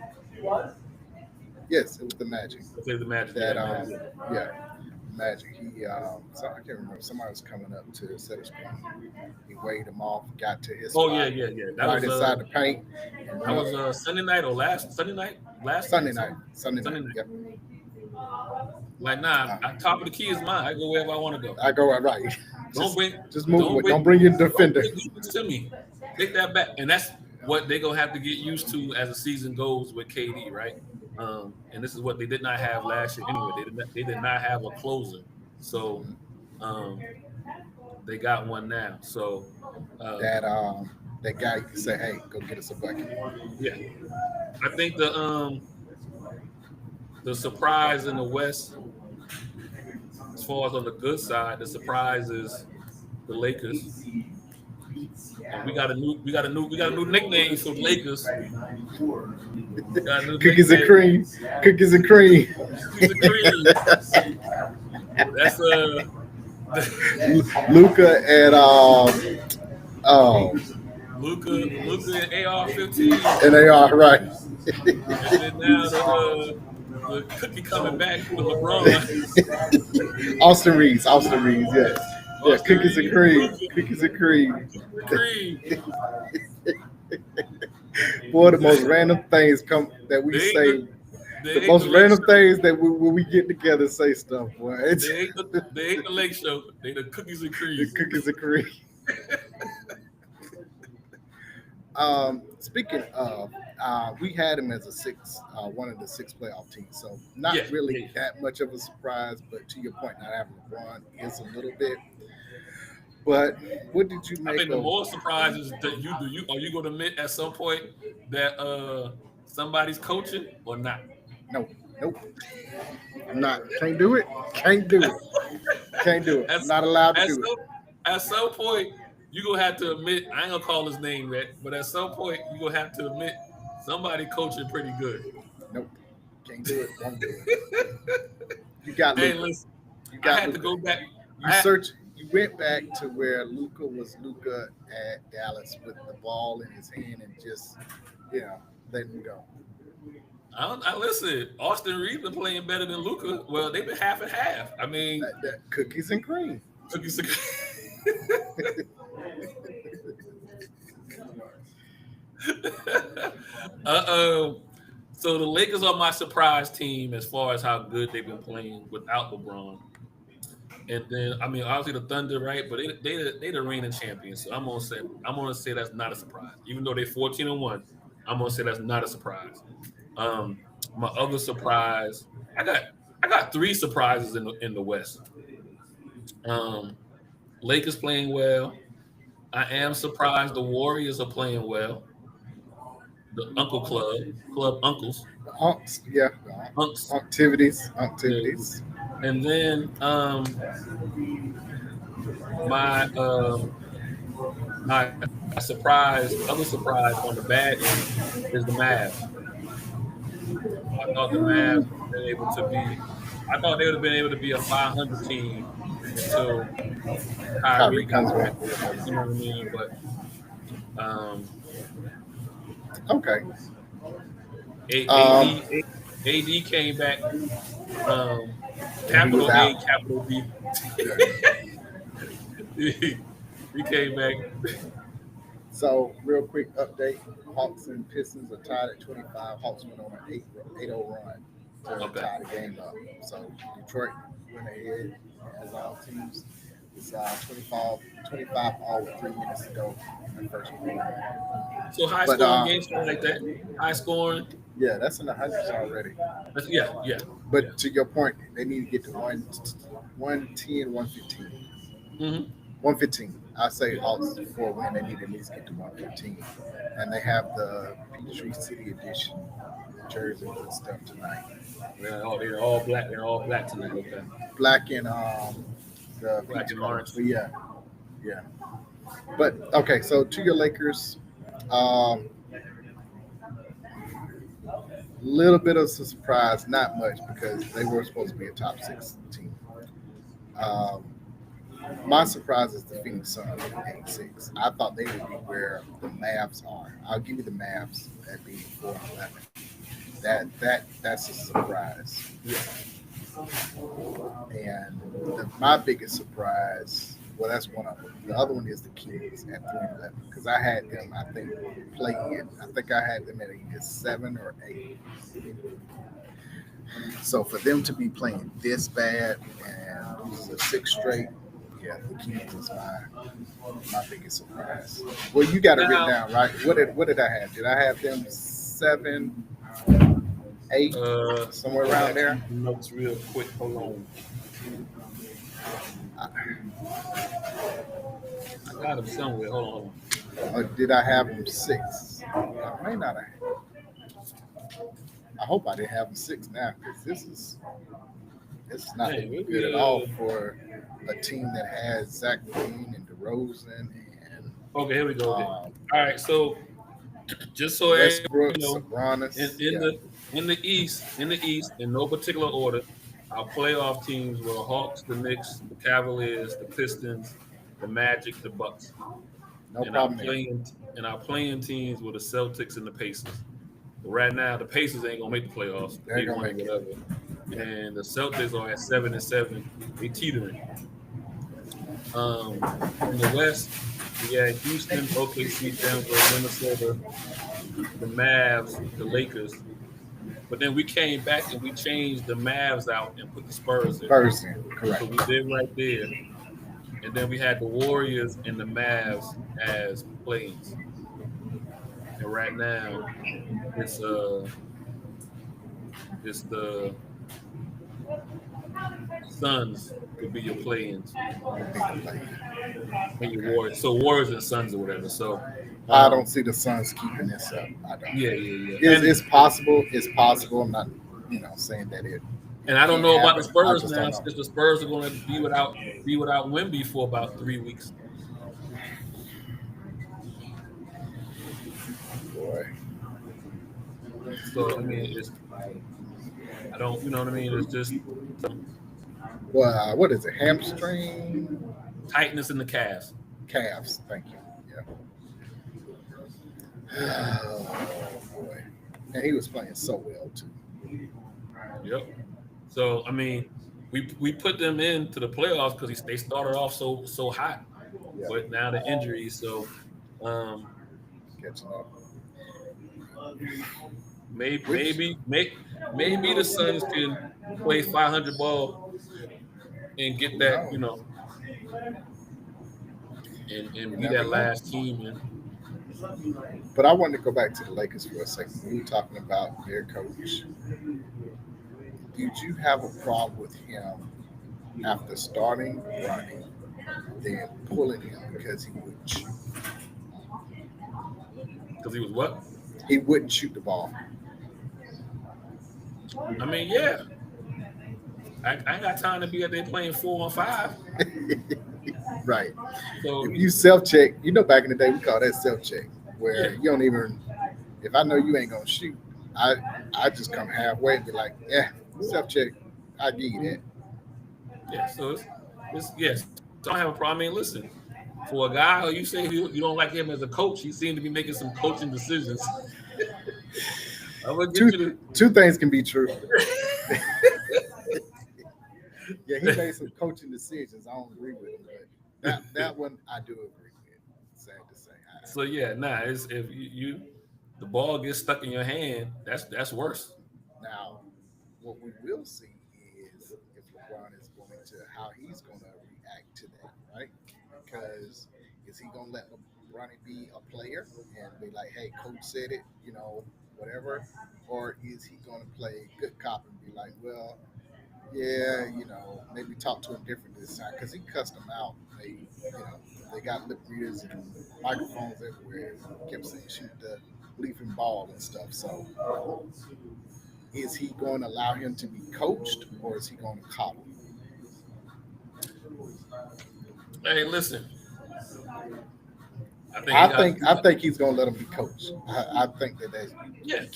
C: Yes, it was the Magic.
D: The Magic.
C: Magic. He, I can't remember. Somebody was coming up to set a screen. He waved him off, got to his spot,
D: yeah. That
C: right
D: was
C: inside the paint.
D: That was Sunday night or last Sunday night?
C: Sunday night. Yep.
D: Like, top of the key is mine. I go wherever I want to go.
C: I go right.
D: Don't
C: bring your defender.
D: To me, take that back, and that's what they're gonna have to get used to as the season goes with KD, right? And this is what they did not have last year anyway. They did not have a closer, so they got one now. So
C: that guy can say, "Hey, go get us a bucket."
D: Yeah, I think the surprise in the West, as far as on the good side, the surprise is the Lakers. And we got a new nickname for the Lakers.
C: Cookies and cream. Cookies and cream.
D: That's
C: Luka and
D: Luka and AR-15.
C: And they are right.
D: And then now the cookie coming back with LeBron.
C: Austin Reeves, yes. Yeah, cookies and cream. Boy, the most random things that we say. The most random things that when we get together and say stuff, boy.
D: They ain't the Lake Show. They the cookies and cream.
C: The cookies and cream. Speaking of, we had him as one of the 6 playoff teams, so not really that much of a surprise. But to your point, not having LeBron is a little bit. But what did you make?
D: I think the more surprise is that are you going to admit at some point that somebody's coaching or not?
C: Nope. I'm not. Can't do it. I'm not allowed to do it.
D: At some point, you're going to have to admit, I ain't going to call his name yet, but at some point, you're going to have to admit somebody coaching pretty good.
C: Nope. Can't do it. Won't do it. You got Luka.
D: Listen, I had to go back.
C: You went back to where Luka was Luka at Dallas with the ball in his hand and just, let him go.
D: I listen. Austin Reeves been playing better than Luka. Well, they've been half and half. I mean,
C: that cookies and cream.
D: Cookies and cream. So the Lakers are my surprise team as far as how good they've been playing without LeBron. And then, I mean, obviously the Thunder, right? But they the reigning champions. So I'm gonna say that's not a surprise. Even though they're 14-1, I'm gonna say that's not a surprise. My other surprise, I got 3 surprises in the West. Lakers playing well. I am surprised the Warriors are playing well. The Uncle Club Uncles,
C: Unks, yeah,
D: Unks.
C: activities,
D: Yeah.
C: activities.
D: And then my my other surprise on the bad end is the Mavs. I thought the Mavs would have been able to be. I thought they would have been able to be a 500 team until Kyrie
C: Kyrie
D: got
C: comes
D: back
C: back.
D: or whatever. You know what I mean? But um,
C: Okay. Um,
D: AD came back. Um,
C: and he was
D: capital A,
C: out.
D: capital D. He came back.
C: So, real quick update: Hawks and Pistons are tied at 25. Hawks went on an 8-0 run to
D: Okay.
C: tie the game up. So, Detroit went ahead as all teams. It's 25 all with 3 minutes to go in the first quarter.
D: So high
C: But
D: scoring games like that. High scoring.
C: yeah, that's in the hundreds already.
D: Yeah.
C: But to your point, they need to get to 110, 115.
D: Mm-hmm.
C: 115. I say Hawks for a win. They need to at least get to 115. And they have the Peachtree City Edition jerseys and stuff tonight.
D: They're all black. They're all black tonight. Okay.
C: Black and the
D: Black
C: peach
D: and
C: colors.
D: orange.
C: But yeah. But okay, so to your Lakers, little bit of a surprise, not much because they were supposed to be a top 6 team. My surprise is the Phoenix Suns at 8-6. I thought they would be where the Mavs are. I'll give you the Mavs at being 4-11. That's a surprise.
D: Yeah.
C: And my biggest surprise, well, that's one of them. The other one is the Kings at 3-11 because I had them, I think, play in. I think I had them at either 7 or 8. So for them to be playing this bad and lose a 6 straight, yeah, the Kings is my biggest surprise. Well, you got it written down, right? What did I have? Did I have them 7, 8, somewhere around there?
D: Notes real quick. Hold on. I got them somewhere. Hold on.
C: Or did I have them 6? I may not have. I hope I didn't have them 6 now because this is not
D: Hey,
C: looking good at all for a team that has Zach LaVine and DeRozan and
D: Okay, here we go. All right, so just so
C: Westbrook,
D: you know,
C: Sabonis.
D: in the East, in no particular order, our playoff teams were Hawks, the Knicks, the Cavaliers, the Pistons, the Magic, the Bucks.
C: No
D: and
C: problem.
D: Our playing teams were the Celtics and the Pacers. But right now, the Pacers ain't gonna make the playoffs.
C: They're gonna make
D: whatever. And the Celtics are at 7-7. They teetering. In the West, we had Houston, OKC, Denver, Minnesota, the Mavs, the Lakers. But then we came back and we changed the Mavs out and put the Spurs in.
C: Correct.
D: So we did right there. And then we had the Warriors and the Mavs as plays. And right now, it's the Suns could be your play-ins. And your Warriors. So Warriors and Suns or whatever. So
C: I don't see the Suns keeping this up. I don't.
D: Yeah.
C: It's possible. It's possible. I'm not, saying that it.
D: And I don't know about the Spurs
C: just
D: now,
C: don't know.
D: because the Spurs are going to be without Wemby for about 3 weeks.
C: Boy.
D: So I mean, I don't, you know what I mean? It's just
C: Well, what is it? Hamstring?
D: tightness in the calves.
C: Calves. Thank you. Yeah. Oh, boy. And he was playing so well too.
D: Yep. So I mean, we put them into the playoffs because they started off so hot, but now the injuries. So
C: Catching up.
D: maybe the Suns can play 500 ball and get that, and be that last team.
C: But I wanted to go back to the Lakers for a second. We were talking about their coach. Did you have a problem with him after starting running than pulling him because he wouldn't shoot.
D: Because he was what?
C: He wouldn't shoot the ball.
D: I mean, yeah. I ain't got time to be out there playing 4-on-5.
C: Right.
D: So
C: If you self-check, back in the day we call that self-check, where
D: Yeah.
C: you don't even, if I know you ain't going to shoot, I just come halfway and be like, yeah, self-check, I give you that.
D: yeah, so it's yes. So I don't have a problem. I mean, listen, for a guy who you say you don't like him as a coach, he seemed to be making some coaching decisions. I'm gonna get you
C: Two things can be true. Yeah, he made some coaching decisions. I don't agree with him, but that one I do agree with. Sad to say.
D: So yeah, it's if you the ball gets stuck in your hand, that's worse.
C: Now, what we will see is if LeBron is going to how he's going to react to that, right? Because is he going to let LeBron be a player and be like, "Hey, coach said it," whatever, or is he going to play good cop and be like, "Well, yeah, maybe talk to him different this time," because he cussed them out. They got lip readers and microphones everywhere. Kept saying shoot the leafing ball and stuff. So, is he going to allow him to be coached, or is he going to coddle him?
D: Hey, listen.
C: I think he's going to let him be coached. I think that
D: Yeah.
C: you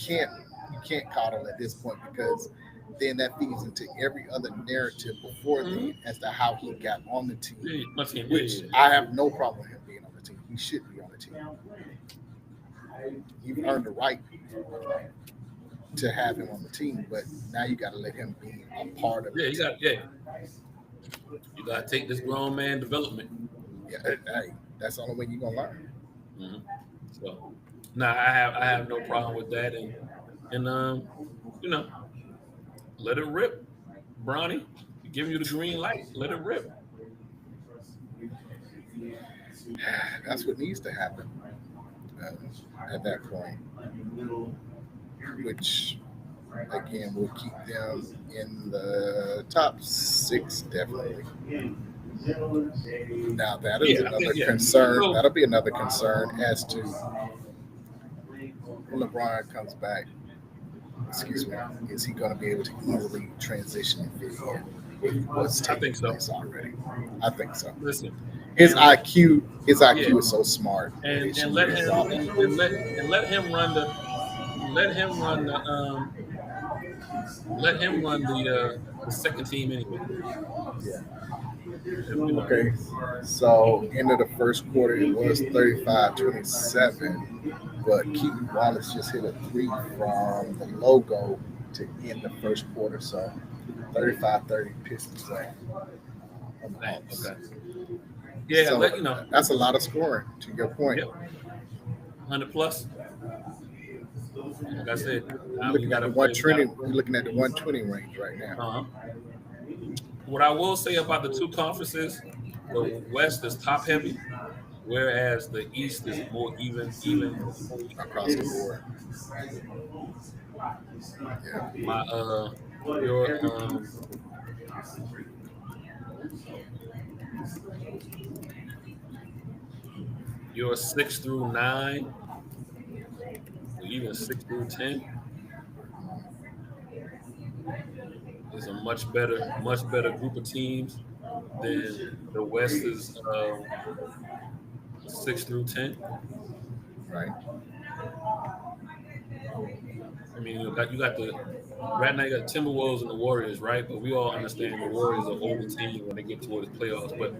C: can't coddle at this point, because then that feeds into every other narrative before then as to how he got on the team, which I have no problem with him being on the team. He should be on the team. You've earned the right to have him on the team, but now you got to let him be a part of it.
D: You got to take this grown man development.
C: Yeah, hey, that's the only way you're gonna learn.
D: Mm-hmm. So, I have no problem with that, and let it rip, Bronny. Giving you the green light, let it rip.
C: That's what needs to happen at that point, which again will keep them in the top 6 definitely. Now that is another concern. That'll be another concern as to when LeBron comes back. Excuse me. Is he going to be able to easily transition and fit in with what's taking place already? I think so.
D: Listen,
C: his IQ is so smart,
D: and let him run the second team anyway.
C: Yeah. Okay, so end of the first quarter, it was 35-27, but Keaton Wallace just hit a 3 from the logo to end the first quarter, so 35-30 Pistons up.
D: Okay. Yeah,
C: so that's a lot of scoring. To your point,
D: 100 plus. Like I said,
C: we're looking at the 120 range right now.
D: What I will say about the two conferences, the West is top heavy, whereas the East is more even
C: across the board. Yeah.
D: Your 6 through 9, or even 6 through 10, is a much better group of teams than the West is 6 through 10.
C: Right.
D: I mean, you got right now you got Timberwolves and the Warriors, right? But we all understand the Warriors are over team when they get toward the playoffs. But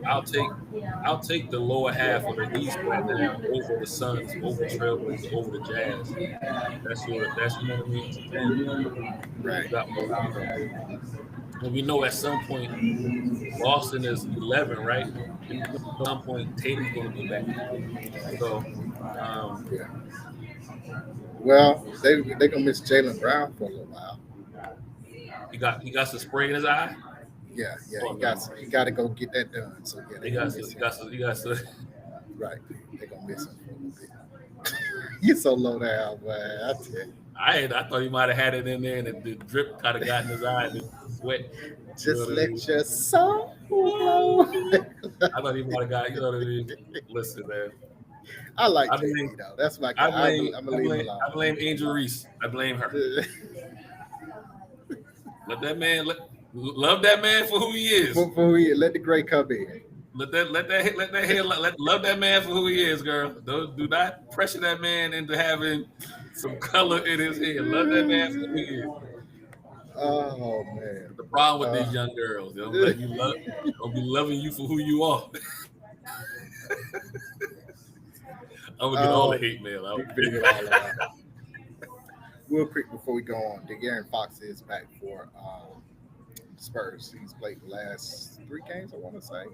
D: I'll take the lower half of the East right now over the Suns, over the Trailblazers, over the Jazz. That's you know what I mean? Then
C: right.
D: And we know at some point Boston is 11, right? And at some point Tatum's going to be back. So,
C: yeah. Well, they're gonna miss Jaylen Brown for a little while.
D: He got some spray in his eye.
C: Yeah. He got to go get that done. So yeah,
D: he got some.
C: Right, they're gonna miss him for a little bit. You're so low down, man. I tell you.
D: I thought he might have had it in there, and the drip kind of got in his eye, and the sweat. You know
C: Just
D: what I
C: let
D: mean?
C: your soul flow.
D: I thought he might have got. You know what I mean? Listen, man.
C: I like
D: I
C: JD
D: blame.
C: though. That's my
D: I
C: guy.
D: blame.
C: I'm
D: I
C: gonna leave him
D: blame. I
C: alone.
D: blame Angel Reese. I blame her. Let that man. Love that man for who he is.
C: Let the gray come in.
D: Love that man for who he is, girl. Do not pressure that man into having some color in his hair. Love that man for who he is.
C: Oh man.
D: The problem with these young girls, they don't let you love, don't be loving you for who you are. I'm gonna get all the hate mail out.
C: You can figure it all out. Real quick before we go on, De'Aaron Fox is back for Spurs. He's played the last 3 games, I want to say,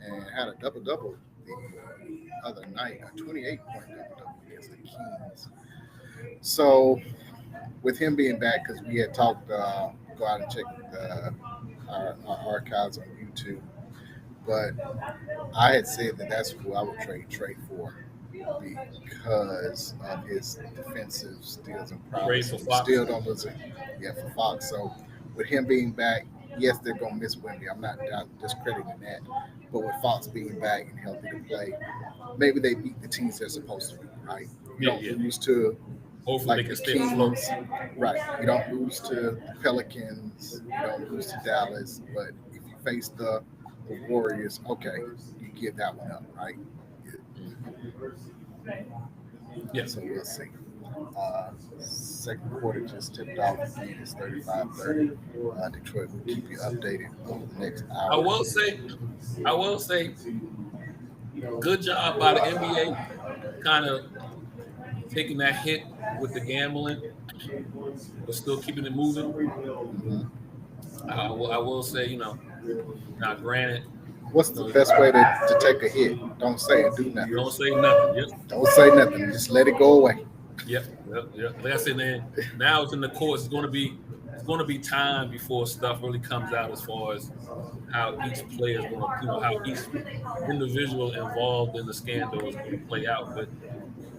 C: and had a double-double the other night, a 28-point double-double against the Kings. So, with him being back, because we had talked, go out and check our archives on YouTube, but I had said that's who I would trade Trey for because of his defensive steals and prowess. Still don't lose it. Yeah, for Fox. So with him being back, yes, they're going to miss Wemby. I'm not discrediting that. But with Fox being back and healthy to play, maybe they beat the teams they're supposed to beat, right? You don't lose to
D: hopefully
C: like
D: they
C: the
D: can stay afloat.
C: Kings, right? You don't lose to the Pelicans. You don't lose to Dallas. But if you face the Warriors, okay, you give that one up, right?
D: Yeah.
C: So we'll see. Second quarter just tipped off. Again, it's 35-30. Detroit will keep you updated over the next hour.
D: I will say, good job by the NBA, kind of taking that hit with the gambling, but still keeping it moving.
C: Mm-hmm.
D: I will say, now granted.
C: What's the best way to take a hit? Don't say it. Do nothing.
D: Don't say nothing. Yep.
C: Don't say nothing. Just let it go away.
D: Yep. Like I said, man, now it's in the courts. It's going to be time before stuff really comes out as far as how each player is going to, how each individual involved in the scandal is going to play out. But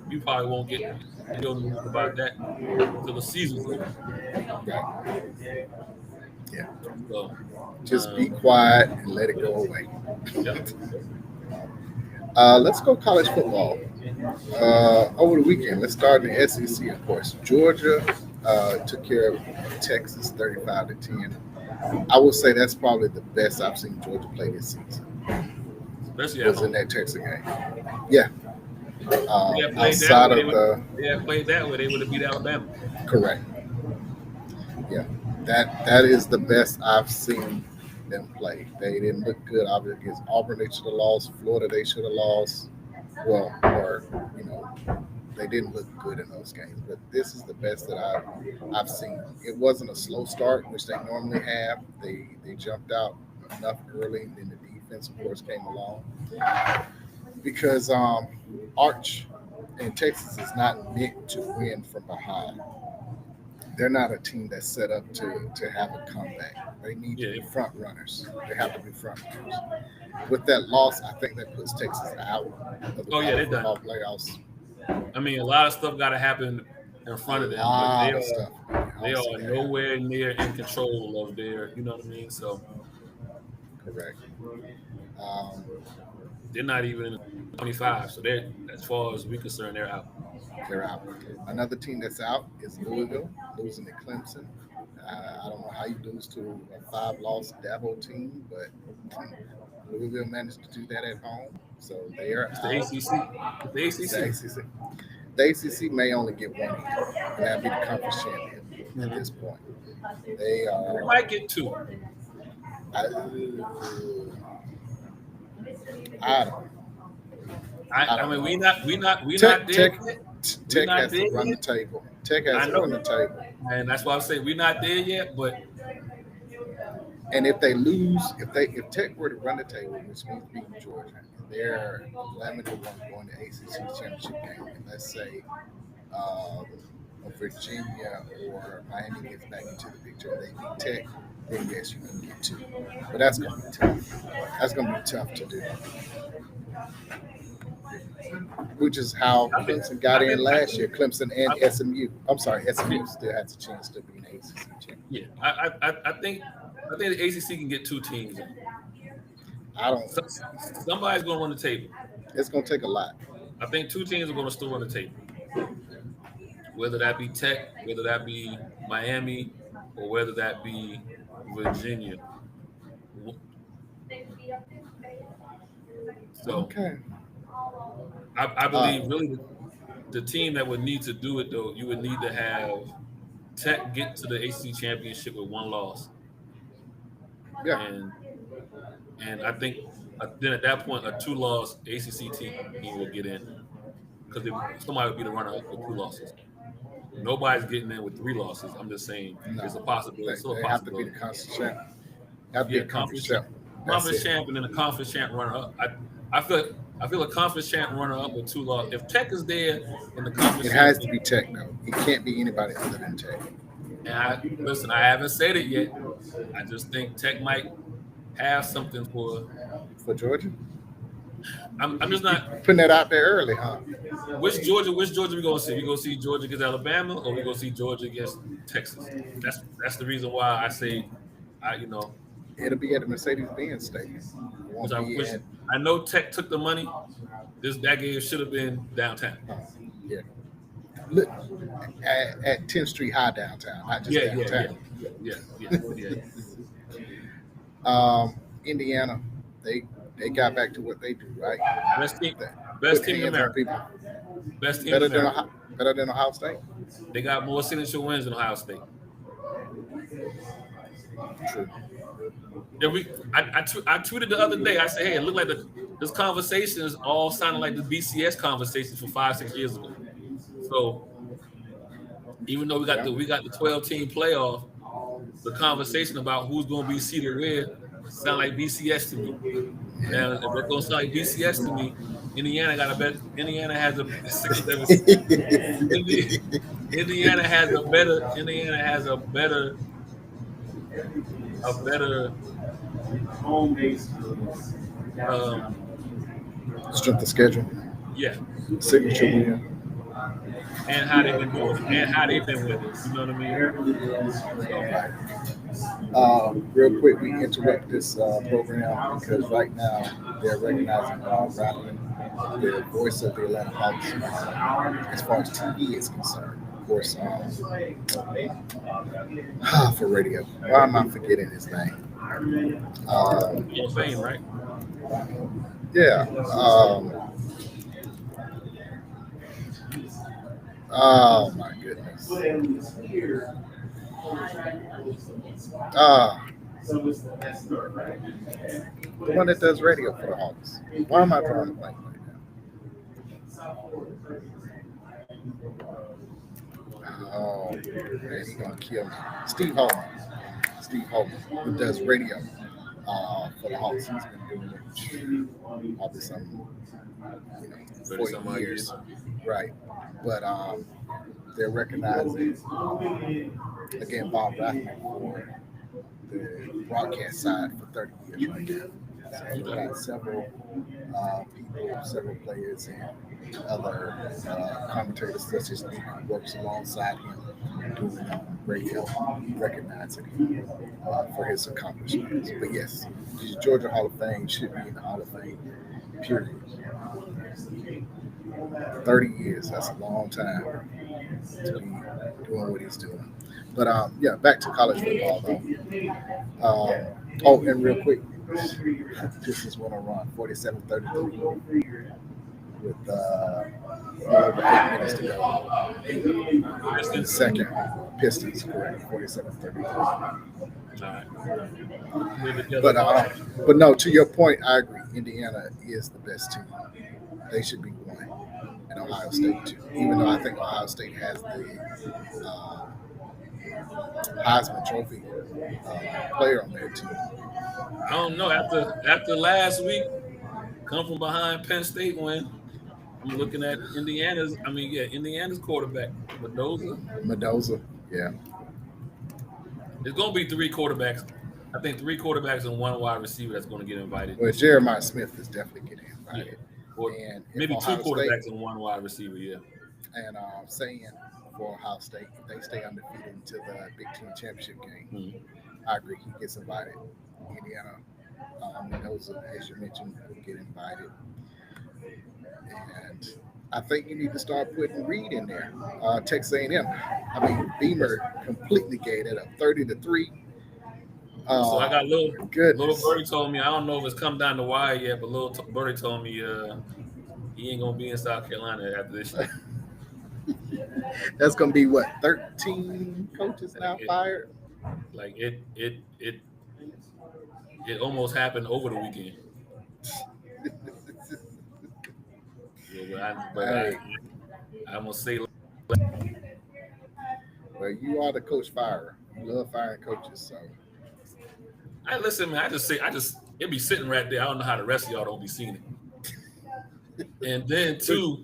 D: you probably won't get real news about that until the season's over.
C: Right. Yeah.
D: So
C: just be quiet and let it go away.
D: Yep.
C: Let's go college football. Over the weekend, let's start in the SEC, of course. Georgia took care of Texas 35-10. I would say that's probably the best I've seen Georgia play this season.
D: Especially
C: was in that Texas game. Yeah.
D: Outside of they had played that way, they would have beat Alabama.
C: Correct. Yeah. That is the best I've seen them play. They didn't look good. Obviously, against Auburn, they should have lost. Florida, they should have lost. Well, or they didn't look good in those games. But this is the best that I've seen. It wasn't a slow start, which they normally have. They jumped out enough early, and then the defense, of course, came along. Because Arch and Texas is not meant to win from behind. They're not a team that's set up to have a comeback. They need to be front runners. They have to be front runners. With that loss, I think that puts Texas out of the
D: they're done.
C: Playoffs.
D: I mean, a lot of stuff got to happen in front of them. They are nowhere near in control of their, you know what I mean? So,
C: correct.
D: They're not even in the 25. So they're, as far as we're concerned, they're out.
C: They're out. Another team that's out is Louisville, losing to Clemson. I don't know how you lose to a 5-loss Dabo team, but Louisville managed to do that at home. So they are
D: out. The ACC.
C: The ACC may only get one, and that'd be the conference champion at this point. They
D: might get 2.
C: I don't know.
D: I mean, we not there.
C: Tech has to run the table. Tech has to run the table.
D: And that's why I'm saying we're not there yet, but
C: and if they lose, if Tech were to run the table, which means beating Georgia, and they're 11-1 going to ACC championship game, and let's say Virginia or Miami gets back into the picture and they beat Tech, then yes, you can get 2. But that's going to be tough. That's going to be tough to do. which is how Clemson got in last year. Clemson and SMU. I'm sorry, SMU still has a chance to be an ACC champion.
D: Yeah, I think the ACC can get 2 teams in.
C: I don't.
D: Somebody's going to run the table.
C: It's going to take a lot.
D: I think 2 teams are going to still run the table. Whether that be Tech, whether that be Miami, or whether that be Virginia. So
C: Okay.
D: I believe really the team that would need to do it, though, you would need to have Tech get to the ACC championship with 1 loss.
C: Yeah.
D: And I think then at that point, a 2-loss ACC team will get in because somebody would be the runner-up with 2 losses. Nobody's getting in with 3 losses. I'm just saying it's a possibility. It's still a possibility.
C: Have to be the conference champ. Have to be a conference champ.
D: Conference champ and then a conference champ runner-up. I feel a conference champ runner-up with 2 losses. If Tech is there in the conference,
C: it has to be Tech though. It can't be anybody other than Tech.
D: And I haven't said it yet. I just think Tech might have something for
C: Georgia.
D: I'm just not
C: putting that out there early, huh?
D: Which Georgia we gonna see? We gonna see Georgia against Alabama, or we gonna see Georgia against Texas? That's the reason why I say,
C: it'll be at the Mercedes-Benz Stadium.
D: I know Tech took the money. That game should have been downtown.
C: Yeah. Look, at 10th Street High downtown, not just downtown.
D: Yeah.
C: Indiana, they got back to what they do, right?
D: Best team in America. Best team in America.
C: Better than Ohio State.
D: They got more signature wins than Ohio State.
C: True.
D: I tweeted the other day. I said, "Hey, it looked like this conversation is all sounding like the BCS conversation from 5-6 years ago." So even though we got the 12-team playoff, the conversation about who's going to be seeded where sound like BCS to me. Now, if it's going to sound like BCS to me, Indiana has a better
E: home base
C: strength of schedule.
D: Yeah.
C: Signature win.
D: And how they've been doing it, and how they've been with it. You know what I mean?
C: Real quick, we interrupt this program because right now they're recognizing Bob Rattling, the voice of the Atlanta Falcons, as far as TV is concerned. Of course, for radio. Why am I forgetting his name?
D: Fame, right?
C: Yeah. Oh my goodness. The one that does radio for the Hawks. Why am I drawing a blank right now? Oh, man, he's gonna kill me. Steve Holman, who does radio for the Hawks. He's been doing it probably some 40 years. Right. But they're recognizing again Bob Rattling for the broadcast side for 30 years right now. So we've got several people, several players, and other commentators such as me who works alongside him doing radio, recognizing him for his accomplishments. But yes, the Georgia Hall of Fame should be in the Hall of Fame, period. 30 years, that's a long time to be doing what he's doing. But back to college football though. And real quick, this is what I run, 47-33 with over 8 minutes to go. In the second, Pistons, correct, 47-33. But no, to your point, I agree. Indiana is the best team. They should be one, and Ohio State too. Even though I think Ohio State has the Heisman Trophy player on their team.
D: I don't know. After last week, come from behind Penn State win. I'm looking at Indiana's quarterback,
C: Mendoza, yeah.
D: There's going to be 3 quarterbacks. I think 3 quarterbacks and 1 wide receiver that's going to get invited.
C: Well, Jeremiah Smith is definitely getting invited.
D: Or
C: And if
D: maybe 2
C: Ohio
D: quarterbacks
C: State,
D: and 1 wide receiver. Yeah.
C: and saying for Ohio State, if they stay undefeated into the Big Ten championship game,
D: Mhm.
C: I agree he gets invited. Indiana, those as you mentioned, will get invited. And I think you need to start putting Reed in there. Texas A&M. I mean, Beamer completely gave it up, 30-3.
D: So I got little
C: Goodness,
D: Birdie told me, I don't know if it's come down the wire yet, but Birdie told me he ain't gonna be in South Carolina after this year.
C: that's gonna be what 13 coaches now fired.
D: Like it almost happened over the weekend.
C: Hey,
D: I'm gonna say
C: well, you are the coach firer. You love firing coaches, so
D: I listen, man. It be sitting right there. I don't know how the rest of y'all don't be seeing it. And then two,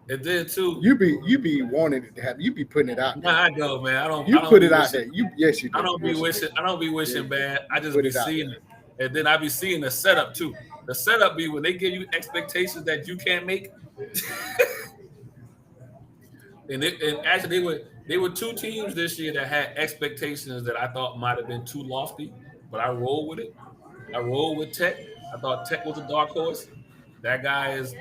C: you be wanting it to happen. You be putting it out there.
D: I know, man. I don't
C: put
D: be
C: it out
D: wishing,
C: there. Yes, you do.
D: I don't be
C: Yes, you
D: wishing.
C: do.
D: I don't be wishing bad. I just
C: Put
D: be
C: it out
D: seeing
C: there.
D: it, and then I be seeing the setup too. The setup be when they give you expectations that you can't make. and actually they were 2 teams this year that had expectations that I thought might have been too lofty, but I rolled with it. I rolled with Tech. I thought Tech was a dark horse. That guy has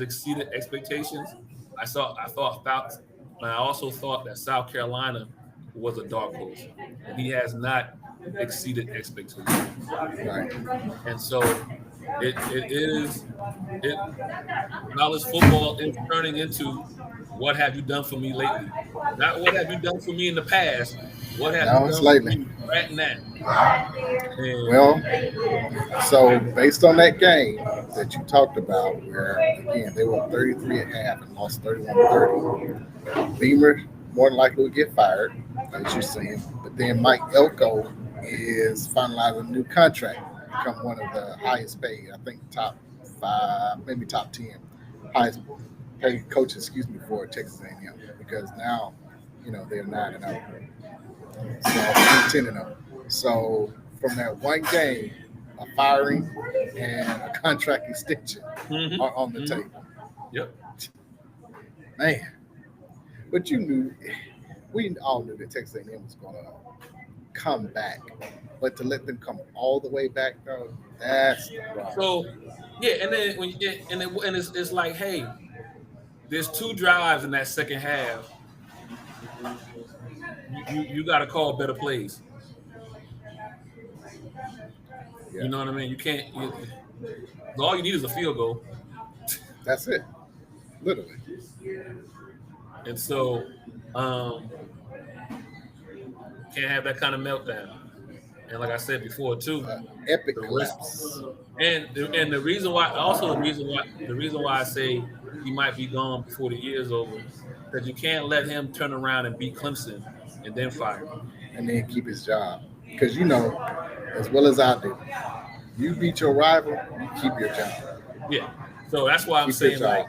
D: exceeded expectations. I thought Falcons. And I also thought that South Carolina was a dark horse, and he has not exceeded expectations.
C: Right.
D: And so college football is turning into what have you done for me lately? Not what have you done for me in the past. What have you
C: It's
D: done for
C: lately.
D: me right now? And
C: Well, so based on that game that you talked about, where again they were 33 at half and lost 31-30, Beamer more than likely will get fired, as you're saying. But then Mike Elko is finalizing a new contract, become one of the highest paid, I think top 5, maybe top 10 highest paid coaches, for Texas A&M, because now they're 9-0, so 10-0. So from that one game, a firing and a contract extension are on the table.
D: Yep.
C: Man, but we all knew that Texas A&M was going to come back, but to let them come all the way back, though, that's the problem.
D: So yeah, and then it's like, hey, there's 2 drives in that second half. You got to call better plays.
C: Yeah.
D: You know what I mean? You can't. All you need is a field goal.
C: That's it, literally.
D: And so, can't have that kind of meltdown. And like I said before, too,
C: Epic
D: the
C: collapse.
D: and the reason why I say he might be gone before the year is over, because you can't let him turn around and beat Clemson and then fire him.
C: And then keep his job, because as well as I do, you beat your rival, you keep your job.
D: Yeah. So that's why I'm
C: Keep
D: saying,
C: your
D: like,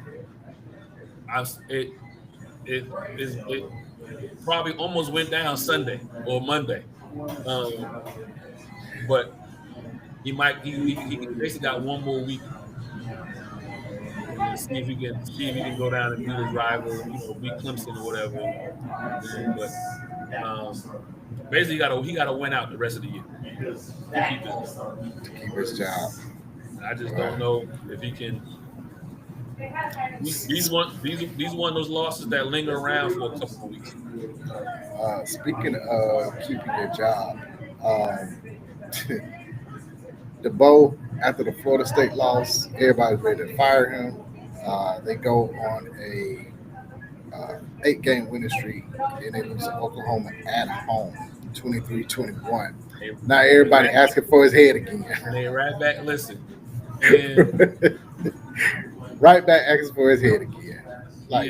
C: job.
D: it probably almost went down Sunday or Monday, but he basically got one more week and see if he can go down and beat his rival, beat Clemson or whatever. But basically, he got to win out the rest of the year to
C: keep his job.
D: I just don't know if he can. These one of those losses that linger around for a couple of weeks.
C: Speaking of keeping your job, DeBoe, after the Florida State loss, everybody's ready to fire him. They go on a 8-game winning streak, and they lose to Oklahoma at home, 23-21. Now everybody asking for his head again.
D: And they right back, listen. And
C: right back asking for his head again. Like,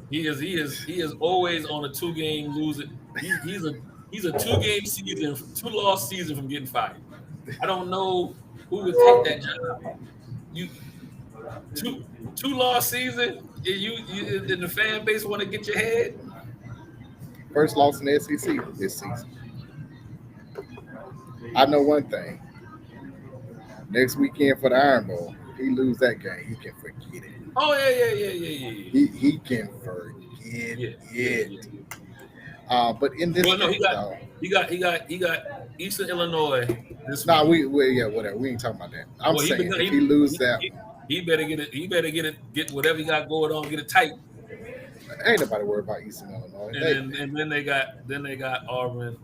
D: he is always on a 2-game losing. He's a 2-game season, 2-loss season from getting fired. I don't know who would take that job. You 2-loss season, you and the fan base want to get your head.
C: First loss in the SEC this season. I know one thing. Next weekend for the Iron Bowl, he lose that game, he can forget it.
D: Oh yeah.
C: He can forget it. But in this
D: Well, no,
C: game, though,
D: he got Eastern Illinois this
C: nah,
D: week.
C: whatever. We ain't talking about that. I'm
D: Well,
C: saying if he lose that,
D: he better get it. He better get whatever he got going on. Get it tight.
C: ain't nobody worried about Eastern Illinois.
D: And then they got Auburn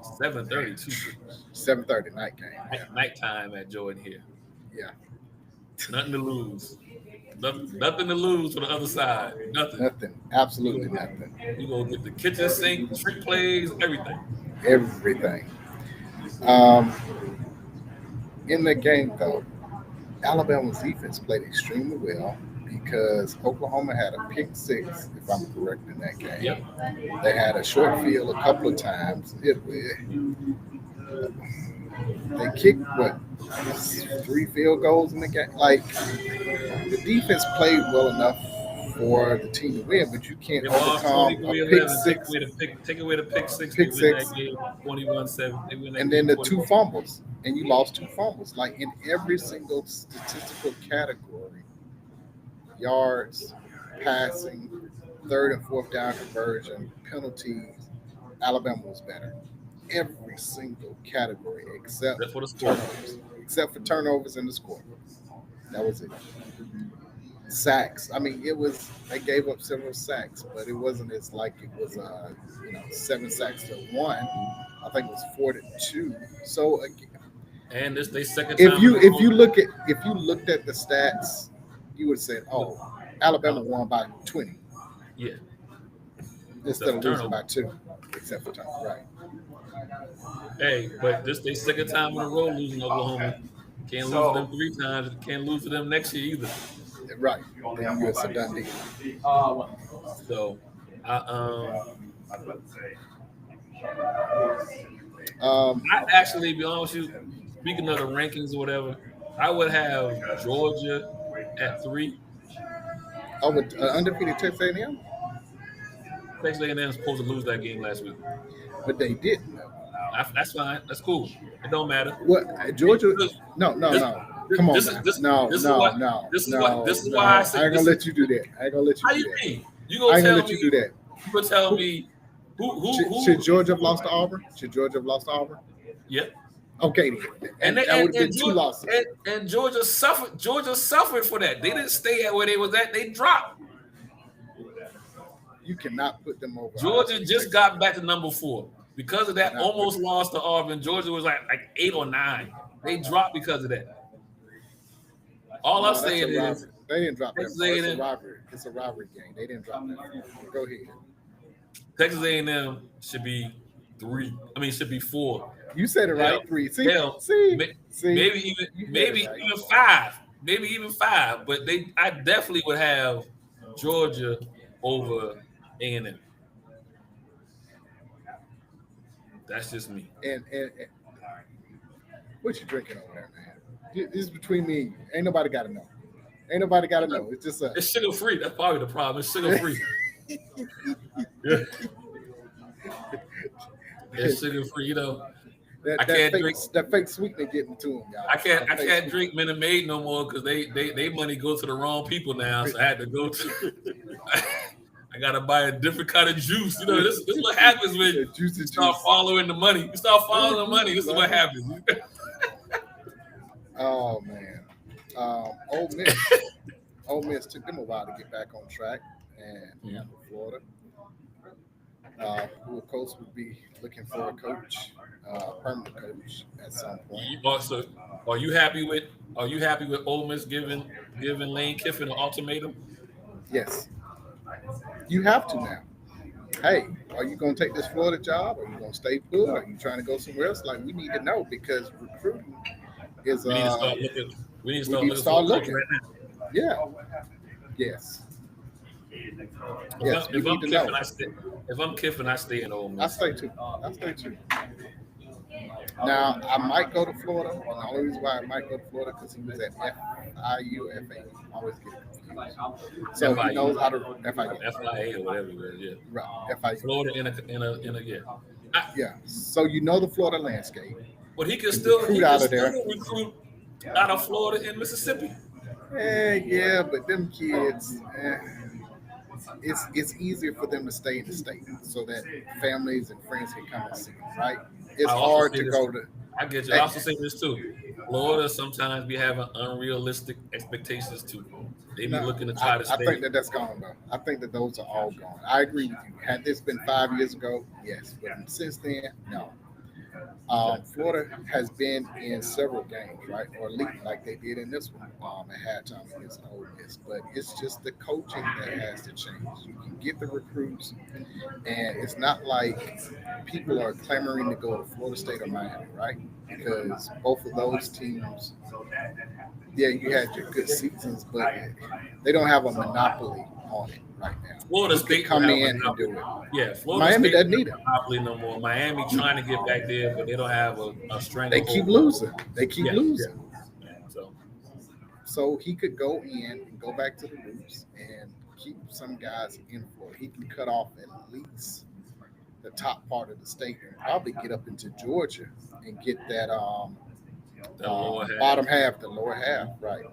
D: 7:30 too.
C: 7:30 night game. Yeah.
D: Nighttime at Jordan here.
C: Yeah.
D: Nothing to lose. Nothing to lose for the other side. Nothing.
C: Absolutely nothing.
D: You gonna get the kitchen sink, trick plays, everything.
C: Everything. In the game, though, Alabama's defense played extremely well because Oklahoma had a pick six, if I'm correct, in that game.
D: Yep.
C: They had a short field a couple of times. They kicked, 3 field goals in the game? Like, the defense played well enough for the team to win, but you can't overcome a pick six.
D: Take away the pick six.
C: Pick six.
D: 21-7.
C: And then the 2 fumbles. And you lost 2 fumbles. Like, in every single statistical category, yards, passing, 3rd and 4th down conversion, penalties, Alabama was better. Every single category except for turnovers. Except for turnovers in the score. That was it. Sacks. I mean, they gave up several sacks, but it wasn't as like it was 7 sacks to 1. I think it was 4-2. So again,
D: and this they second
C: if
D: time.
C: you looked at the stats, you would say, "Oh, Alabama won by 20."
D: Yeah.
C: Instead of losing by 2, except for turnover. Right.
D: Hey, but this they second time in a row losing Oklahoma. Can't lose to them 3 times. Can't lose to them next year either.
C: Right. Then it's a done deal.
D: So, I actually, be honest with you, speaking of the rankings or whatever, I would have Georgia at 3.
C: Oh, with undefeated Texas A&M?
D: Texas A&M was supposed to lose that game last week.
C: But they didn't.
D: That's fine. That's cool. It don't matter.
C: What Georgia? No. Come on. This is
D: why I said
C: I ain't gonna let you do that.
D: How you mean? You gonna tell me? You gonna tell me who?
C: Should Georgia have lost to Auburn?
D: Yeah.
C: Okay. And that would have been 2 losses.
D: And Georgia suffered. Georgia suffered for that. They didn't stay at where they was at. They dropped.
C: You cannot put them over.
D: Georgia just got back to number 4. Because of that, almost lost to Auburn. Georgia was like 8 or 9. They dropped because of that. All I'm saying is
C: they didn't drop that. It's a rivalry game. They didn't drop that. Go ahead.
D: Texas A&M should be 3. I mean, should be 4.
C: You said it right. 3. See,
D: maybe even 5. Maybe even 5. But I definitely would have Georgia over A&M. That's just me.
C: And what you drinking over there, man? This is between me and you. Ain't nobody got to know. It's just
D: it's sugar free. That's probably the problem. It's sugar free. Yeah. It's sugar free. You know, I can't drink
C: that fake sweetener getting to them, y'all.
D: I can't drink Minute Maid no more because they money goes to the wrong people now. So I had to go to. I gotta buy a different kind of juice. You know, this is what happens when you start following the money. You start following the money. This is what happens.
C: Oh man, Ole Miss took them a while to get back on track, and Florida, who of course would be looking for a coach, permanent coach at some point.
D: So, are you happy with Ole Miss giving Lane Kiffin an ultimatum?
C: Yes. You have to now. Hey, are you going to take this Florida job? Are you going to stay put? Are you trying to go somewhere else? Like, we need to know because recruiting is. We need to start looking. Right now. Yeah. Yes. Yes.
D: If I'm Kiffin, I stay in Ole Miss.
C: I stay too. Now, I might go to Florida. And the only reason why I might go to Florida because he was at FIU, FA. I always get confused. So FIU. He knows how to
D: FIA or whatever it is, yeah.
C: Right, FIU.
D: Florida in a yeah.
C: Yeah. So you know the Florida landscape.
D: But he can still
C: recruit out of there.
D: Recruit out of Florida and Mississippi.
C: Yeah, but them kids, it's easier for them to stay in the state so that families and friends can come and see them, right? It's
D: I also
C: hard
D: say
C: to
D: this.
C: go to.
D: I get you. I also say this too. Florida sometimes be having unrealistic expectations too. They be
C: No,
D: looking to try to
C: I think
D: stay.
C: that that's gone though. I think that those are all gone. I agree with you. Had this been 5 years ago, yes, but since then, no.
D: Okay.
C: Florida has been in several games, right, or lead like they did in this one at halftime against Ole Miss. But it's just the coaching that has to change. You can get the recruits, and it's not like people are clamoring to go to Florida State or Miami, right? Because both of those teams, yeah, you had your good seasons, but they don't have a monopoly on it right now.
D: Florida
C: You could
D: State don't
C: come
D: have a
C: in and
D: monopoly.
C: do it.
D: Yeah, Florida
C: Miami
D: State
C: doesn't
D: don't
C: need
D: have
C: it.
D: a monopoly no more. Miami trying to get back there, but they don't have a
C: They keep
D: stranglehold.
C: losing. They keep
D: Yeah,
C: losing.
D: So
C: So he could go in and go back to the roots and keep some guys in Florida. He can cut off at least the top part of the state and probably get up into Georgia and get that
D: that lower half,
C: bottom half, the lower half, right?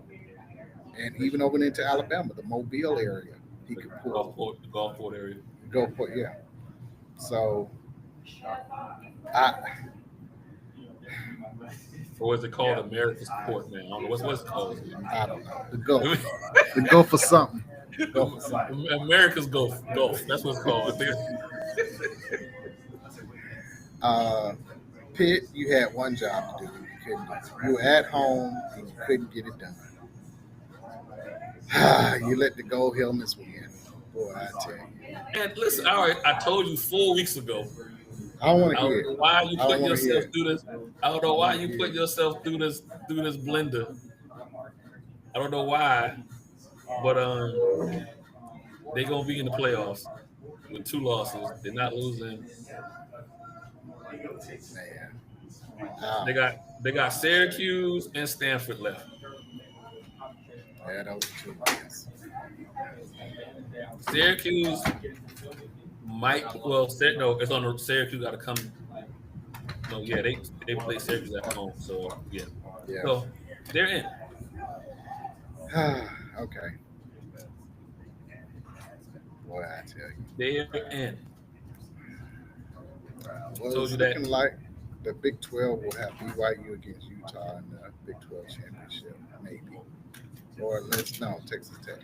C: And even over into Alabama, the Mobile area, he could pull
D: the Gulfport area.
C: go for yeah. So I
D: Or is it called America's Port, man? I don't know what's it called.
C: I don't know. The Gulf for something. Gulf for something.
D: America's Gulf. That's what it's called.
C: Pitt, you had one job to do. You couldn't do it. You were at home and you couldn't get it done. You let the Gold Helmets win. Boy, I tell you.
D: And listen, I told you 4 weeks ago.
C: I don't want
D: I
C: to hear
D: don't know
C: it.
D: why you
C: I don't
D: put
C: wanna
D: yourself
C: hear it.
D: through this. I don't know why you put yourself through this blender. I don't know why, but they're gonna be in the playoffs with 2 losses. They're not losing.
C: Man.
D: They got Syracuse and Stanford left.
C: Yeah, those are 2 wins.
D: Syracuse might it's on the Syracuse got to come. No, yeah, they play Syracuse at home, so yeah. So they're in.
C: Okay. Boy, I tell you.
D: They're in.
C: Well,
D: Told
C: it's
D: you that.
C: looking like the Big 12 will have BYU against Utah in the Big 12 championship, maybe. Or Texas Tech.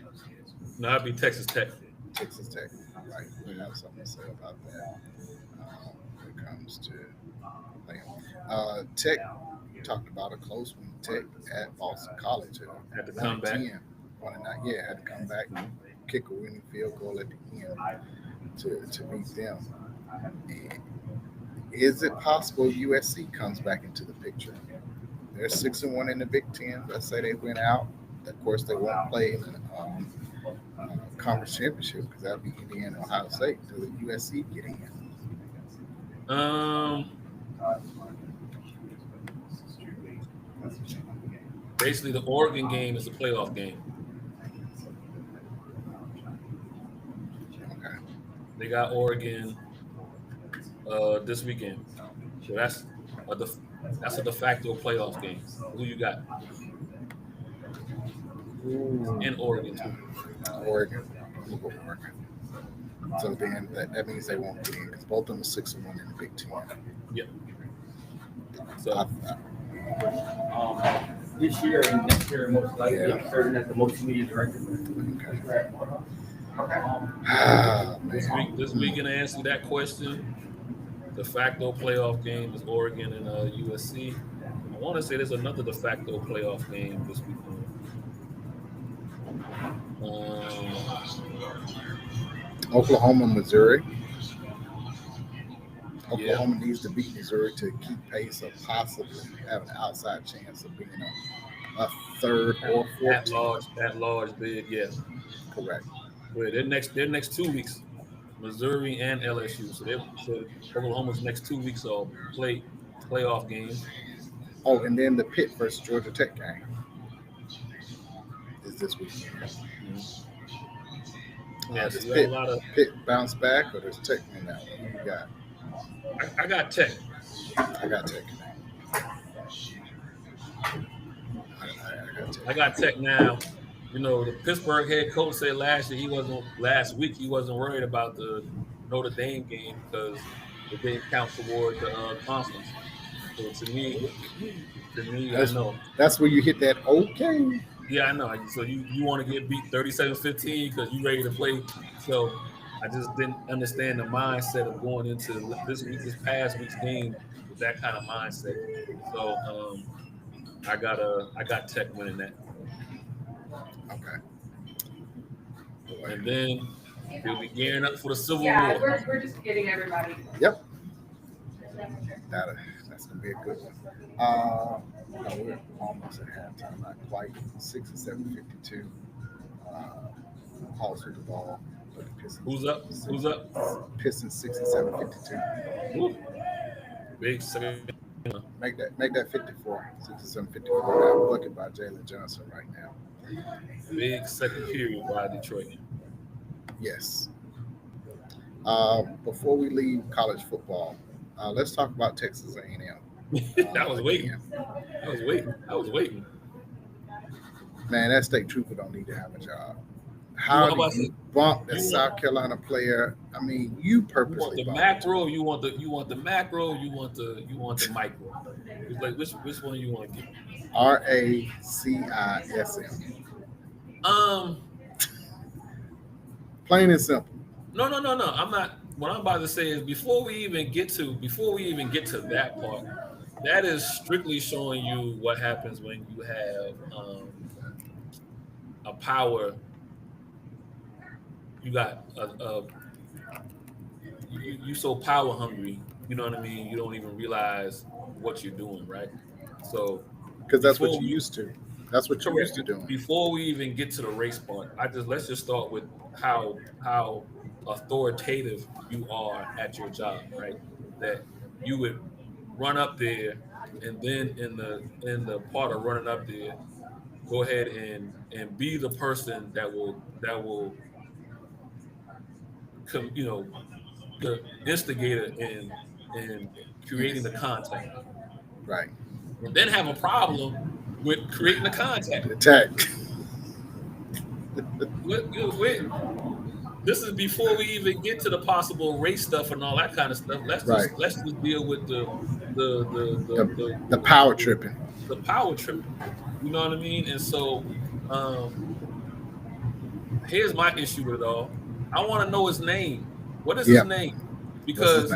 D: No, that'd be Texas Tech.
C: Texas Tech, right? We have something to say about that when it comes to playing. Tech, you talked about a close one. Tech at Boston College
D: Had to come back.
C: 10, 1-9. Yeah, had to come back and kick a winning field goal at the end to beat them. And is it possible USC comes back into the picture? They're 6-1 in the Big Ten. Let's say they went out. Of course, they won't play in the conference championship because that'll be Indiana, Ohio State. Do the USC get in?
D: Basically, the Oregon game is a playoff game.
C: Okay.
D: They got Oregon this weekend, so that's a de facto playoff game. Who you got? In Oregon too.
C: Oregon. We'll go Oregon. So then that means they won't get in because both of them are 6-1 in the Big Ten.
D: Yep. So
E: This year and next year, most likely, I'm serving as the multimedia director.
D: this week, gonna answer that question. De facto playoff game is Oregon and USC. I want to say there's another de facto playoff game this weekend.
C: Oklahoma, Missouri.
D: Yeah.
C: Oklahoma needs to beat Missouri to keep pace of possibly having an outside chance of being a third or fourth.
D: That large bid, yeah.
C: Correct.
D: Well, their next 2 weeks, Missouri and LSU. So Oklahoma's next 2 weeks are playoff games.
C: Oh, and then the Pitt versus Georgia Tech game is this weekend.
D: Yeah,
C: Does
D: so
C: Pitt bounce back, or does Tech win that one? Who you got?
D: I got Tech.
C: I got Tech.
D: I got Tech now. The Pittsburgh head coach said last week he wasn't worried about the Notre Dame game because it didn't count toward the conference. So to me, I know.
C: That's where you hit that okay.
D: Yeah, I know. So you want to get beat 37-15 because you ready to play. So I just didn't understand the mindset of going into this past week's game with that kind of mindset. So I got Tech winning that.
C: Okay.
D: And then we'll be gearing up for the Civil
F: Yeah,
D: War.
F: we're just getting everybody.
C: Yep. That's gonna be a good one. No, we're almost at halftime, not quite. 6 or 7:52. Hawks with the ball. But the Pistons,
D: Who's up?
C: Pistons 6 and 7:52.
D: Woo. Big second.
C: Make that 54. 6 and 7:54. Bucket by Jalen Johnson right now.
D: Big second period by Detroit.
C: Yes. Before we leave college football, let's talk about Texas A&M.
D: I was waiting.
C: Man, that state trooper don't need to have a job. How do you bump the South Carolina player? I mean, you purposely
D: you want the macro. You want the macro. You want the micro. It's like which one you want to get?
C: RACISM. Plain and simple.
D: No. I'm not. What I'm about to say is before we even get to that part, that is strictly showing you what happens when you have a power. You got you so power hungry. You know what I mean? You don't even realize what you're doing, right? So
C: because that's what you're used to. That's what you're used to doing.
D: Before we even get to the race part, let's just start with how authoritative you are at your job, right? That you would run up there, and then in the part of running up there, go ahead and be the person that will the instigator in creating the contact,
C: right?
D: And then have a problem with creating the contact.
C: Attack.
D: This is before we even get to the possible race stuff and all that kind of stuff. Let's just deal with the
C: power tripping.
D: The power tripping. You know what I mean? And so here's my issue with it all. I want to know his name. What is his name? Because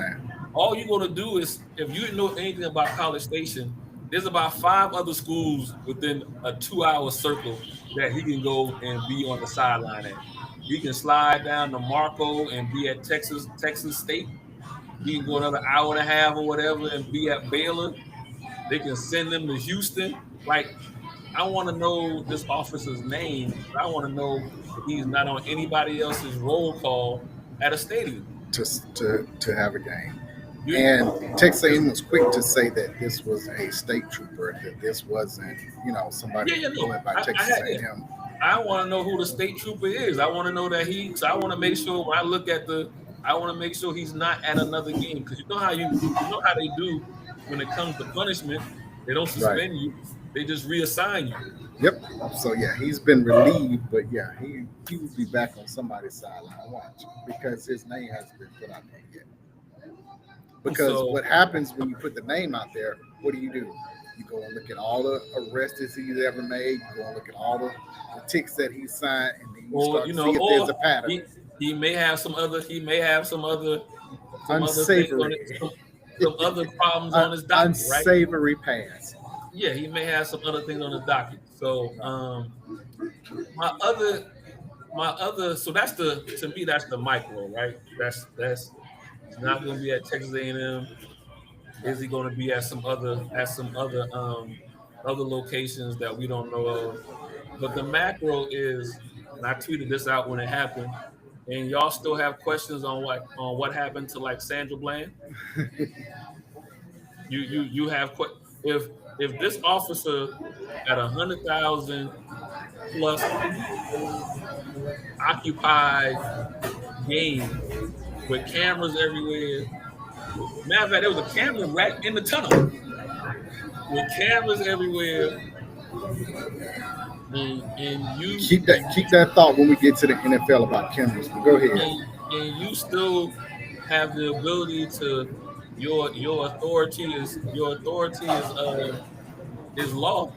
D: all you're going to do is, if you know anything about College Station, there's about 5 other schools within a 2-hour circle that he can go and be on the sideline at. He can slide down to Marco and be at Texas State. He can go another hour and a half or whatever and be at Baylor. They can send him to Houston. Like, I want to know this officer's name. I want to know if he's not on anybody else's roll call at a stadium
C: to have a game. And Texas A&M was quick to say that this was a state trooper, that this wasn't, somebody going by Texas A&M.
D: I want to know who the state trooper is. I want to know that I want to make sure when I look at I want to make sure he's not at another game, because you know how they do when it comes to punishment. They don't suspend you; they just reassign you.
C: Yep. So he's been relieved, but he will be back on somebody's sideline. Watch, because his name hasn't been put out there yet. Because what happens when you put the name out there? What do? You go and look at all the arrests he's ever made. You go and look at all the ticks that he signed, and then you start to see if there's a pattern.
D: He may have some other
C: unsavory,
D: some other problems on his docket,
C: unsavory past.
D: Yeah, he may have some other things on his docket. So so that's the micro, right? That's he's not going to be at Texas A&M. Is he going to be at some other locations that we don't know of? But the macro is, and I tweeted this out when it happened, and y'all still have questions on what happened to like Sandra Bland. You have if this officer at 100,000 plus occupied game with cameras everywhere. Matter of fact, there was a camera right in the tunnel with cameras everywhere. and you
C: Keep that thought when we get to the NFL about cameras. But go ahead.
D: and you still have the ability to your authority is law.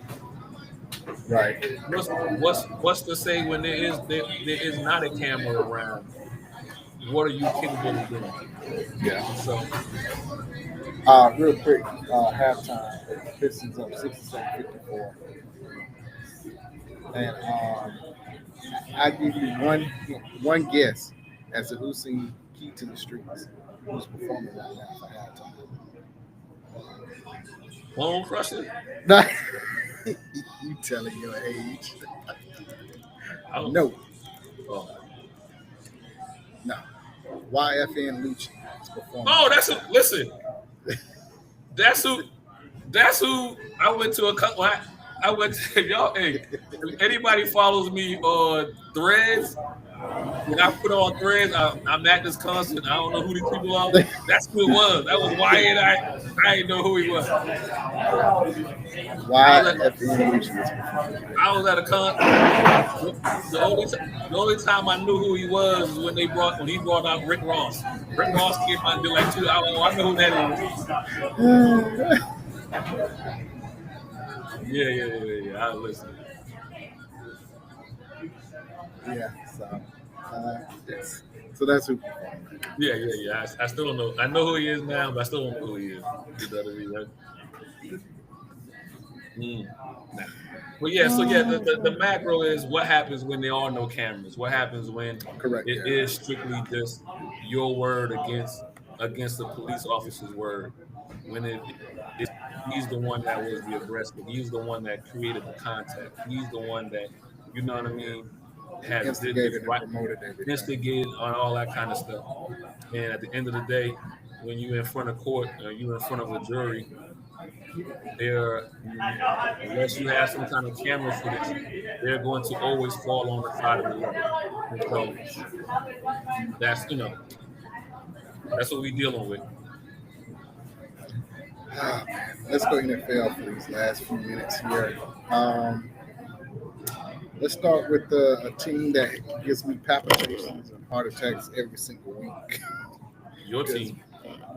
C: Right.
D: What's to say when there is not a camera around? What are you capable of doing?
C: Yeah.
D: So
C: Real quick, halftime. Pistons up 67-54. And I give you one guess as to who's seen Key to the Streets, who's performing right now for halftime.
D: Bone Crusher.
C: You telling your age?
D: Oh,
C: No,
D: oh.
C: no. YFN Lucci is performing.
D: Oh, listen. That's who I went to a couple. I went to y'all. Hey, if anybody follows me on Threads, when I put on Threads, I'm at this concert. I don't know who these people are. That's who it was. That was Wyatt. I didn't know who he was.
C: YFN Lucci is performing.
D: I was at a concert. The only time I knew who he was when he brought out Rick Ross. Rick Ross came out and did like 2 hours. I know who that is. Yeah. I listen.
C: Yeah. So that's who.
D: Yeah. I still don't know. I know who he is now, but I still don't know who he is. But yeah, so yeah, the macro is what happens when there are no cameras. What happens when it is strictly just your word against the police officer's word. When he's the one that was the aggressor. He's the one that created the contact. He's the one that, you know what I mean, has
C: Instigated and promoted everything.
D: Instigated on all that kind of stuff. And at the end of the day, when you're in front of court or you're in front of a jury, unless you have some kind of camera footage, they're going to always fall on the side of the law. And so that's what we're dealing with.
C: Let's go NFL for these last few minutes here. Let's start with a team that gives me palpitations and heart attacks every single week.
D: Your team.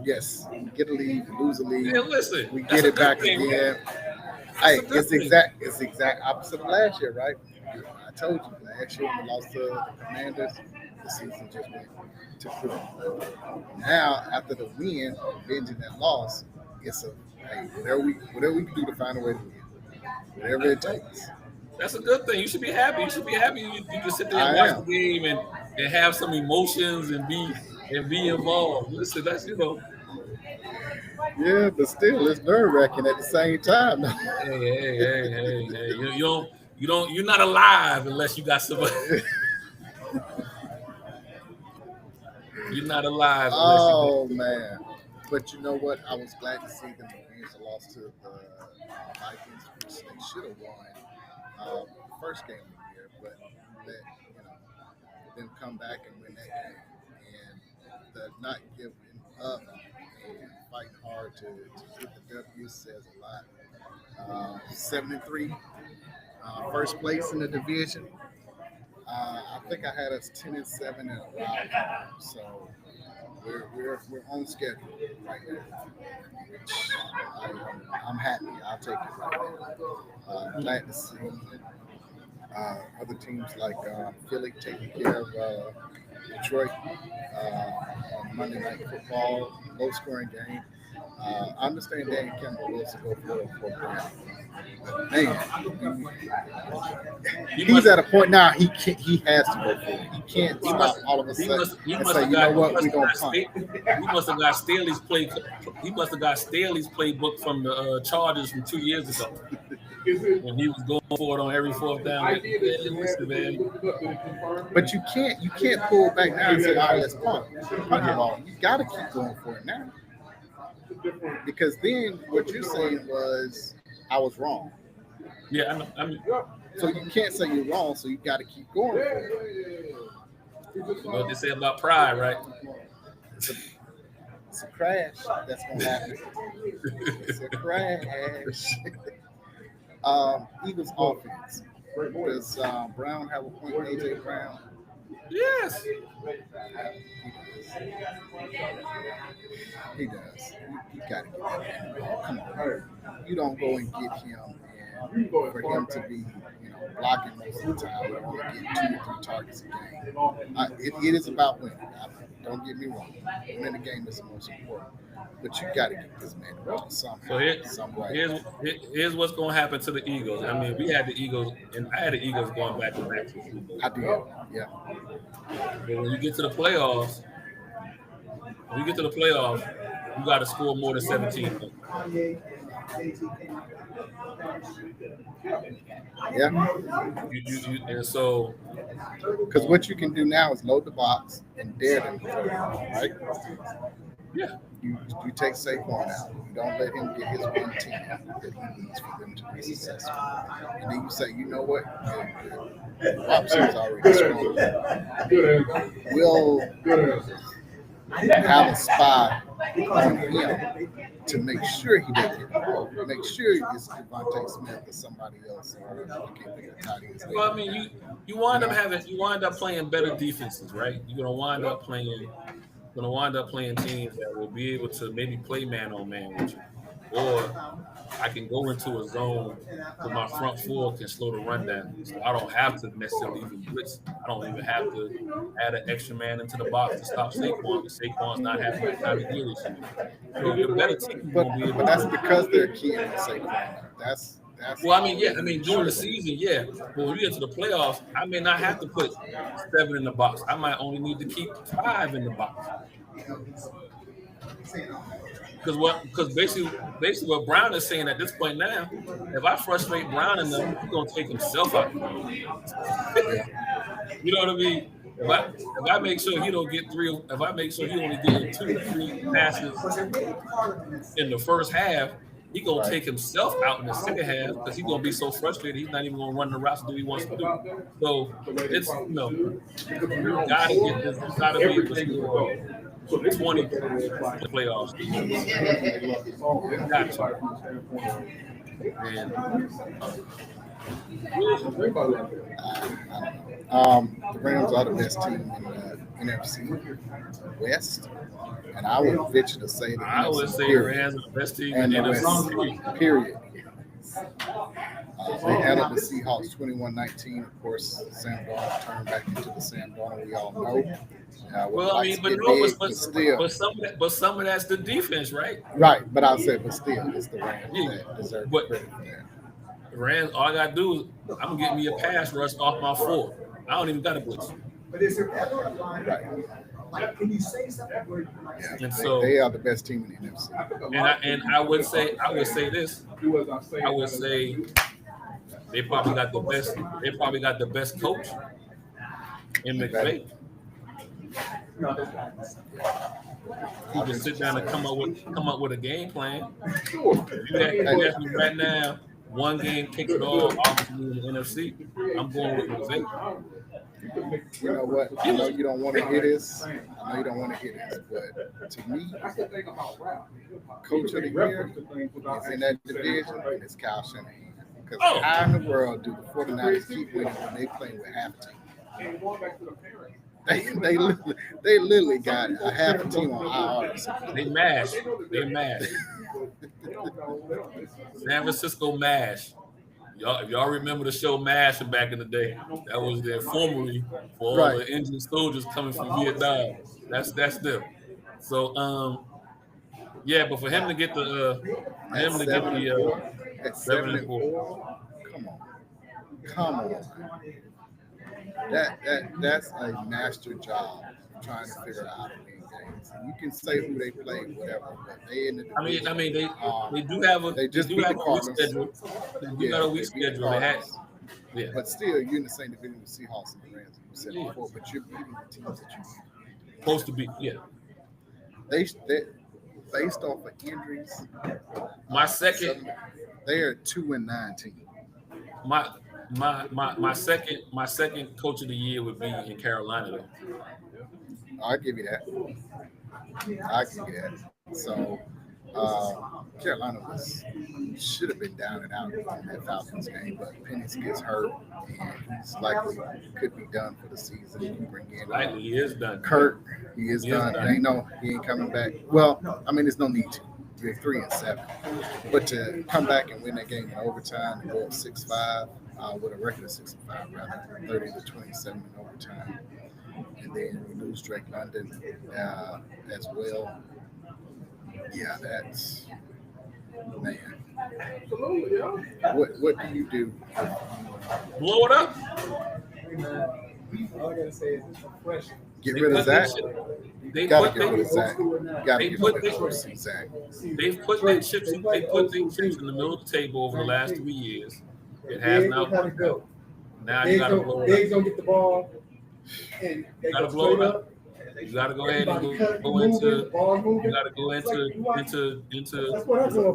C: Yes, we get a lead, we lose a lead.
D: Yeah, listen,
C: we get it back again. Hey, it's exact opposite of last year, right? I told you last year we lost to the Commanders. The season just went to fruit. Now, after the win, avenging that loss, it's whatever we can do to find a way to win, whatever it takes.
D: That's a good thing. You should be happy. You can sit there and watch the game and have some emotions and be involved. Listen, that's
C: Yeah, but still, it's nerve-wracking at the same time.
D: Hey. You're not alive unless you got somebody. You're not alive.
C: Oh man! But you know what? I was glad to see them against the loss to the Vikings, which they should have won the first game of the year, but let them come back and win that game, and the not giving up and fighting hard to get the W says a lot. 7-3, first place in the division. I think I had us 10-7 in a wild card, so we're on schedule right now. I'm happy. I'll take it right now. Glad to see other teams like Philly taking care of Detroit on Monday Night Football, low-scoring game. I understand Dan Campbell wants to go for a man. He's at a point now. He has to go for it. He can't stop all of a sudden and say, you know what, we're gonna punt.
D: He must have got Staley's playbook from the Chargers from 2 years ago. When he was going for it on every fourth down.
C: But you can't pull back now and say, all right, let's punt the ball. You gotta keep going for it now. Because then what you're saying was I was wrong.
D: Yeah, I mean,
C: so you can't say you're wrong, so you got to keep going.
D: You know what they say about pride, right?
C: It's a crash that's gonna happen. It's a crash. Eagles offense. Does Brown have a point? AJ Brown?
D: Yes.
C: He does. You got to get that man the ball. Come on. You don't go and get him, and for him to be, blocking most of the time, and only get 2 or 3 targets a game. It is about winning. Don't get me wrong. Winning the game is the most important. But you got to get this man the ball somehow, some way.
D: Here's what's going to happen to the Eagles. I mean, we had the Eagles, and I had the Eagles going back to back.
C: I did, yeah.
D: But when you get to the playoffs, you got to score more than 17 points.
C: Yeah.
D: And so,
C: because what you can do now is load the box and dare them, right?
D: Yeah.
C: You take Saquon out. You don't let him get his 110 that he needs for them to be successful. And then you say, you know what? The option's already strong. We'll have a spy on him to make sure he doesn't get the ball. Make sure it's Devontae Smith or somebody else. Or I can't think of the tight ends.
D: Well, I mean, you wind up playing better defenses, right? You're gonna wind up playing teams that will be able to maybe play man on man with you, or I can go into a zone where my front four can slow the run down. So I don't have to necessarily even blitz. I don't even have to add an extra man into the box to stop Saquon, because Saquon's not having the time to do this. So your better team will be able
C: but that's because they're keying on Saquon. That's
D: well, I mean, during the season, yeah. But when we get to the playoffs, I may not have to put 7 in the box. I might only need to keep 5 in the box. Because basically what Brown is saying at this point now, if I frustrate Brown enough, he's gonna take himself out. You know what I mean? If I make sure he don't get 3, if I make sure he only gets 2 or 3 passes in the first half, he's gonna take himself out in the second half because he's gonna be so frustrated he's not even gonna run the routes to do what he wants to do. So it's you gotta get this, you gotta be able to score 20 playoffs. Got
C: the Rams are the best team in the NFC West, and I would venture to say that
D: I would say the Rams are the best team in the NFC.
C: Period. They handled the Seahawks 21-19. Of course, Sam Darnold turned back into the Sam Darnold we all know.
D: Well, I mean, but some of that's the defense, right?
C: Right, but I'll say, but still, it's the Rams that deserve credit for that.
D: The Rams, all I gotta do is I'm getting me a pass rush off my 4. I don't even got a blitz.
F: But is there ever a line? Like, can you say something?
C: Yeah,
D: and so
C: they are the best team in the NFC.
D: And I would say this. I would say they probably got the best coach in McVay. He can sit down and come up with a game plan. You ask me right now, one game kicks it all offensively in the NFC. I'm going with McVay.
C: You know what? I know you don't want to hear this. But to me, Coach of the Year is in that division, and it's Kyle Shanahan. Because how in the world do the 49ers keep winning when they play with half a team? They literally got a half a team on IR.
D: They mash. San Francisco mash. If y'all remember the show MASH back in the day, that was their formerly for all the injured soldiers coming from Vietnam. That's them. So but for him to get the 7-4.
C: Come on. That's a master job trying to figure out how to win games. You can say who they play, whatever, but they in the division.
D: I mean, they do have a weak schedule. They got a weak schedule.
C: But still, you're in the same division with Seahawks and the Rams. You said before, but you're beating the teams that you're
D: supposed to beat. Yeah.
C: They based off of injuries. They are 2-9 team.
D: My second coach of the year would be in Carolina, though.
C: I'll give you that. So Carolina should have been down and out in that Falcons game, but Penix gets hurt, and he's likely could be done for the season. You bring in
D: Likely he is done.
C: Kurt, he is done. He ain't coming back. Well, I mean, there's no need to. You're 3-7, but to come back and win that game in overtime and go up 6-5 with a record of 6-5, rather 30-27 in overtime, and then you lose Drake London as well. Yeah, that's man. What do you do?
D: Blow it up.
F: All I gotta say is it's refreshing.
C: Get rid of Zach.
D: They
C: Gotta
D: put
C: get rid of Zach. Gotta
D: they
C: get
D: put
C: rid of Zach.
D: they've put their chips in the middle of the table over the last 3 years. It has not worked out. Now you gotta blow it
F: Diggs
D: up.
F: don't get the ball, and they
D: You gotta
F: go
D: blow
F: straight
D: it up.
F: up.
D: You gotta go ahead and go into. You gotta go into.
F: That's what I'm doing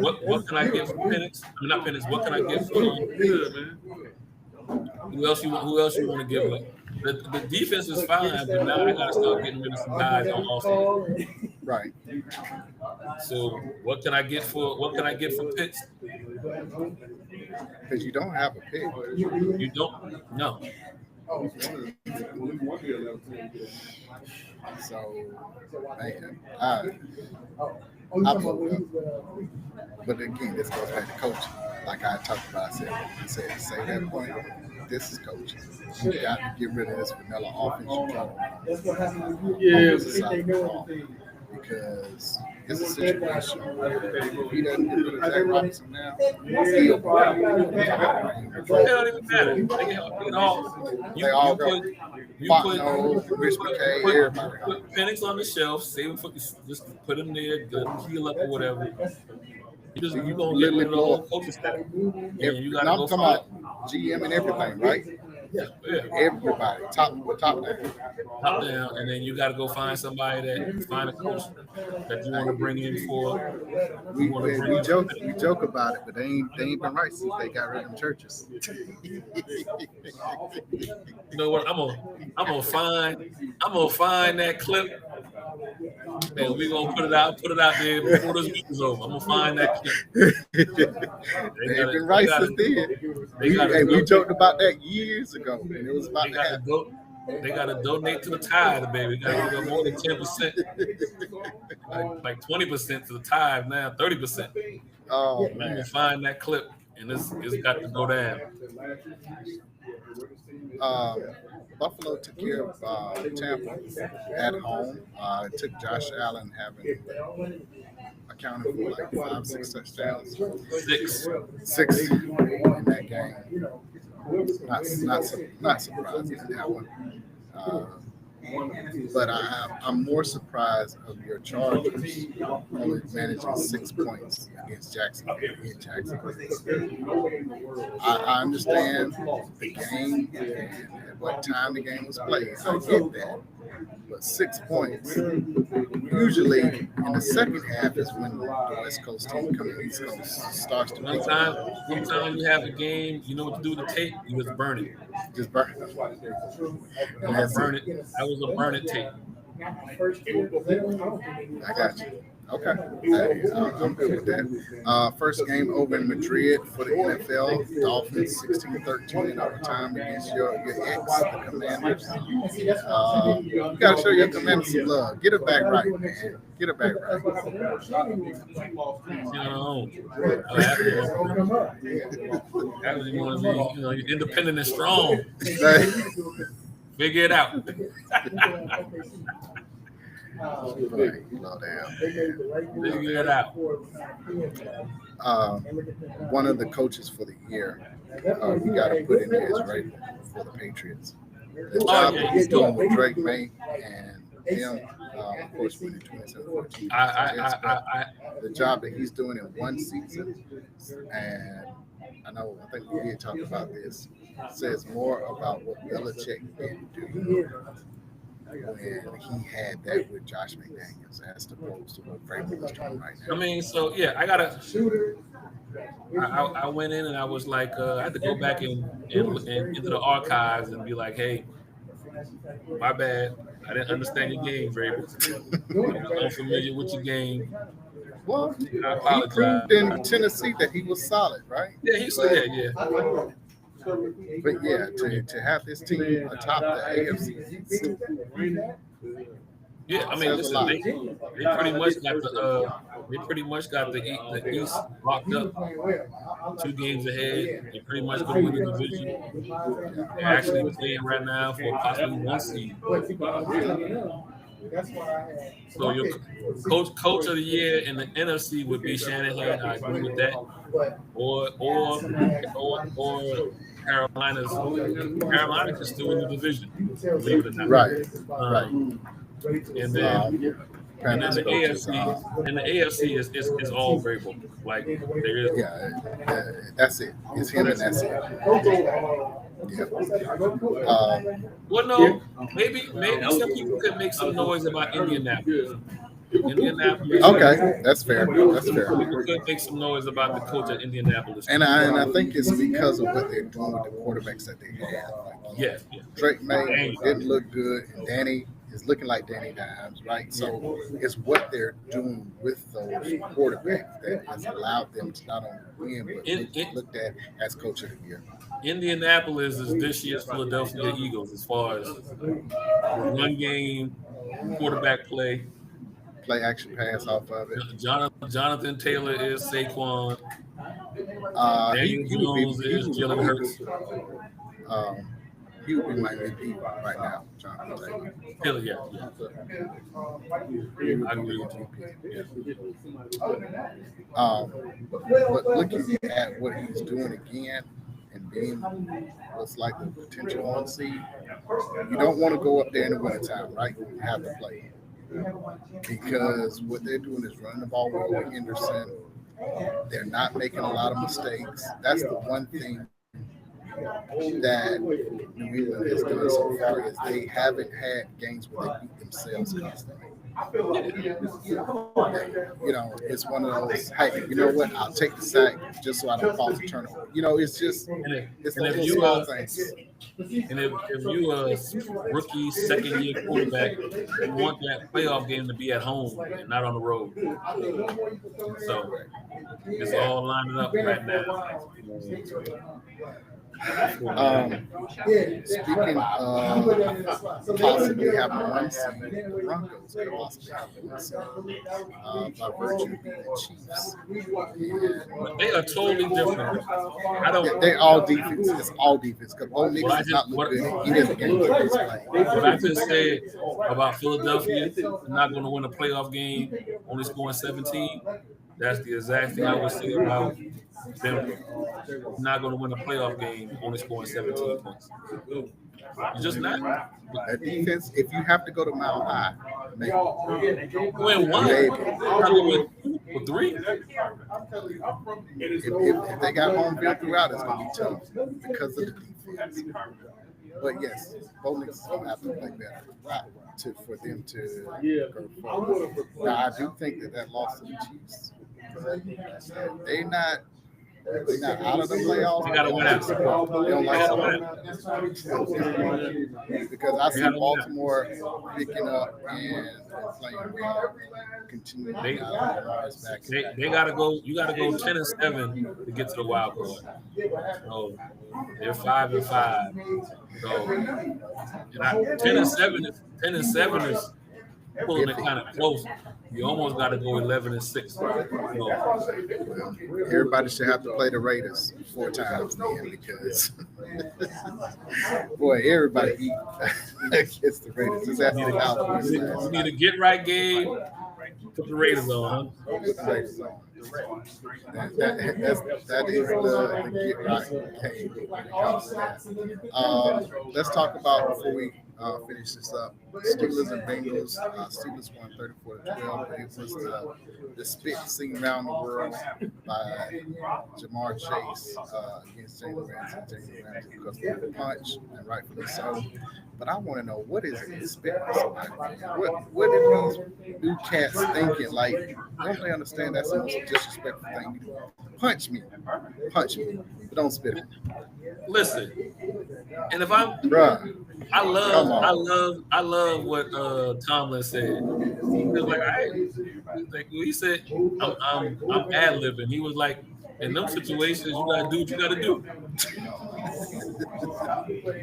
D: What can I get for Penix? I mean, not Penix. What can I get for good, man? Who else you want to give up? The defense is fine, but now I gotta start getting rid of some guys on offense.
C: Right.
D: So what can I get for Pitts?
C: Because you don't have a pick.
D: You don't? No.
C: So, man, I blew up. But again, this goes back to coaching. Like I talked about, I said to say that point, this is coaching. You got to get rid of this vanilla offense.
F: That's what happened with you.
C: Because it's a situation where if he doesn't get rid of Zach Robinson now, he'll probably
D: It don't even matter. You put
C: Rich McKay, everybody.
D: Put Penix on the shelf, save him for just put him there, heal up or whatever. You gonna get rid of the whole coaching staff. And you gotta
C: I'm
D: go
C: talking
D: find
C: about GM and everything, right? Everybody, top down.
D: top down, and then you got to go find somebody find a coach that you want to bring in for.
C: We joke about it, but they ain't been right since they got rid of them churches.
D: You know what? I'm gonna find that clip, and we're gonna put it out there before this week is over. I'm gonna find that clip.
C: They've been right since then. We joked about that years ago, and it was about to happen.
D: They got to donate to the Tide, baby. We got to give them more than 10%, like 20% to the Tide now, 30%.
C: Oh
D: I'm
C: man!
D: gonna find that clip, and it's got to go down.
C: Buffalo took care of Tampa at home. It took Josh Allen having accounted for like 5-6 touchdowns. Six in that game. Not surprising in that one. But I'm more surprised of your Chargers only managing 6 points against Jacksonville. I understand the game and at what time the game was played. I get that. But 6 points, usually in the second half is when the West Coast team coming East Coast starts to
D: One time you have a game, you know what to do with the tape? You just burn it.
C: Just burn it.
D: And that's burn it. That was a burn it tape.
C: I got you. Okay. I'm good with that. First game over in Madrid for the NFL. Dolphins 16-13 in overtime against your ex, the Commanders. You got to show your Commanders some love. Get it back right, man. Get it back right.
D: You want to be, independent and strong. Figure it out. Figure it out.
C: One of the coaches for the year, we got to put in there is right for the Patriots. The job that he's doing with Drake May and him, of course, winning 27-14. The job that he's doing in one season, and I think we did talk about this, says more about what Belichick didn't do when he had that with Josh McDaniels as opposed to what Vrabel is doing right now.
D: I mean, I went in and I was like, I had to go back and into the archives and be like, hey, my bad. I didn't understand your game, Vrabel. I'm unfamiliar with your game.
C: Well,
D: I
C: he
D: apologize.
C: proved in Tennessee that he was solid, right?
D: Yeah, he said, yeah.
C: But yeah, to have this team atop the AFC,
D: Yeah, I mean,
C: says a
D: listen,
C: lot.
D: they pretty much got the East locked up 2 games ahead. They pretty much going to win the division. They're actually playing right now for possibly 1 seed. So your coach of the year in the NFC would be Shanahan. I agree with that. Or Carolina can still win the division, believe it or not.
C: Right.
D: And then
C: Panthers
D: the
C: coaches,
D: AFC is all variable. Like there is
C: that's it. It's him and that's it. Yeah.
D: Well, no, maybe some people could make some noise about Indianapolis.
C: Okay, that's fair. That's fair.
D: People could make some noise about the coach at Indianapolis.
C: And I think it's because of what they're doing with the quarterbacks that they have.
D: Yeah.
C: Drake May didn't look good, and Danny is looking like Danny Dimes, right? So it's what they're doing with those quarterbacks that has allowed them to not only win, but be looked at as coach of the year.
D: Indianapolis is this year's Philadelphia Eagles as far as run game, quarterback play
C: action pass off of it.
D: Jonathan Taylor is Saquon.
C: Daniel
D: Jones is Jalen Hurts.
C: He would be my MVP right now, Jonathan
D: Taylor. Yeah. I agree with you.
C: But looking at what he's doing again and being what's like the potential 1 seed, you don't want to go up there in the wintertime, right? You have to play. Because what they're doing is running the ball with Henderson. They're not making a lot of mistakes. That's the one thing that New England has done so far is they haven't had games where they beat themselves constantly. It's one of those, hey, you know what? I'll take the sack just so I don't cause a turnover. It's just it's those small things.
D: And if you a rookie second-year quarterback, you want that playoff game to be at home and not on the road. So it's all lining up right now.
C: Speaking of possibly having 1 seed, the Broncos could possibly have 1 seed by virtue of being the Chiefs.
D: But they are totally different.
C: They're all defense. It's all defense. Because Bo Nix does not look good. He doesn't get his play.
D: What I just said about Philadelphia not going to win a playoff game, only scoring 17. That's the exact thing I would say about Denver. Not going to win a playoff game, only scoring 17 points. You're just not.
C: That defense, if you have to go to Mile High, maybe.
D: Win 1. Win 3.
C: If they got home field throughout, it's going to be tough because of the defense. But yes, Bo Nix is going to have to play better for them to go forward. Now, I do think that loss to the Chiefs, they're not out of the playoffs.
D: They got to win out.
C: They don't like to because I see Baltimore picking up and playing well. Continuing
D: they got to go. You got to go 10-7 to get to the wild card. So they're 5-5. So 10-7 is pulling it kind of close. You almost got to go 11-6. So,
C: everybody should have to play the Raiders 4 times then because, boy, everybody eat against the Raiders. It's after the Cowboys.
D: You need a get right game. Put the Raiders on, huh?
C: Put the Raiders on. That is the get right game when it comes to that. Let's talk about before we finish this up. Steelers and Bengals. Steelers won 34-12, but it was the spit seen around the world by Jamar Chase against Jalen Ramsey. Jalen Ramsey because of the punch, and rightfully so. But I want to know, what is it spit on somebody? What are these new cats thinking? Like, don't they understand that's the most disrespectful thing you do? Punch me, but don't spit on me.
D: Listen, And if I'm,
C: Bruh,
D: I
C: come
D: love what Tomlin said. He was like, he said, I'm ad-libbing. He was like, in them situations, you gotta do what you gotta do.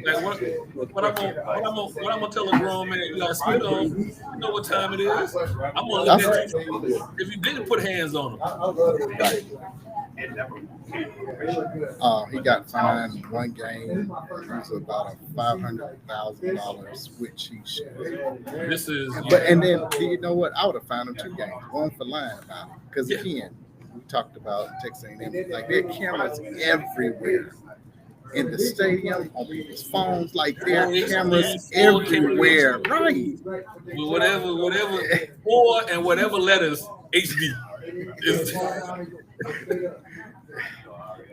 D: Like what I'm gonna tell a grown man, you gotta spit on. You know what time it is. I'm gonna look at you if you didn't put hands on him.
C: He got fined one game. It was about a $500,000 switch he should.
D: This is,
C: And then you know what? I would have fined him 2 games. One for lying about it. Because again, we talked about Texas A&M. Like there are cameras everywhere in the stadium, on people's phones. Like there are cameras everywhere. Right.
D: Whatever, or and whatever letters HD.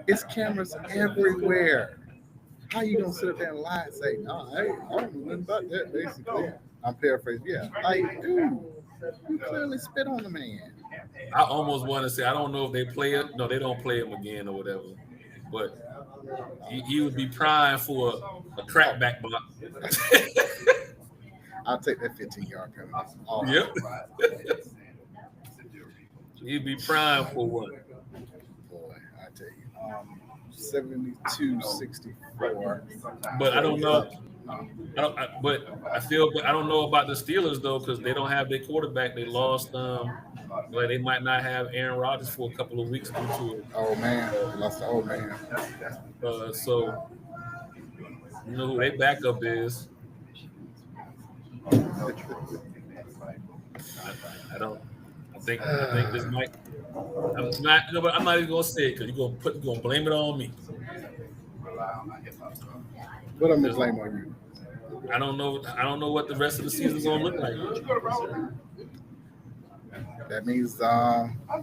C: It's cameras everywhere. How you gonna sit up there and lie and say, no, I don't know nothing about that, basically? I'm paraphrasing. Yeah. Like, dude, you clearly spit on the man.
D: I almost want to say, I don't know if they play it. No, they don't play him again or whatever. But he would be primed for a crackback block.
C: I'll take that 15-yard penalty.
D: Yep. He'd be primed for one.
C: Boy, I tell you, 72-64.
D: But I don't know. But I don't know about the Steelers though, because they don't have their quarterback. They lost. Like they might not have Aaron Rodgers for a couple of weeks due to it.
C: Oh man, they lost the old man.
D: So you know who their backup is. I don't. I think this might. I'm not even gonna say it because you're gonna blame it on me.
C: What I'm gonna blame on you?
D: I don't know what the rest of the season's gonna look like.
C: That means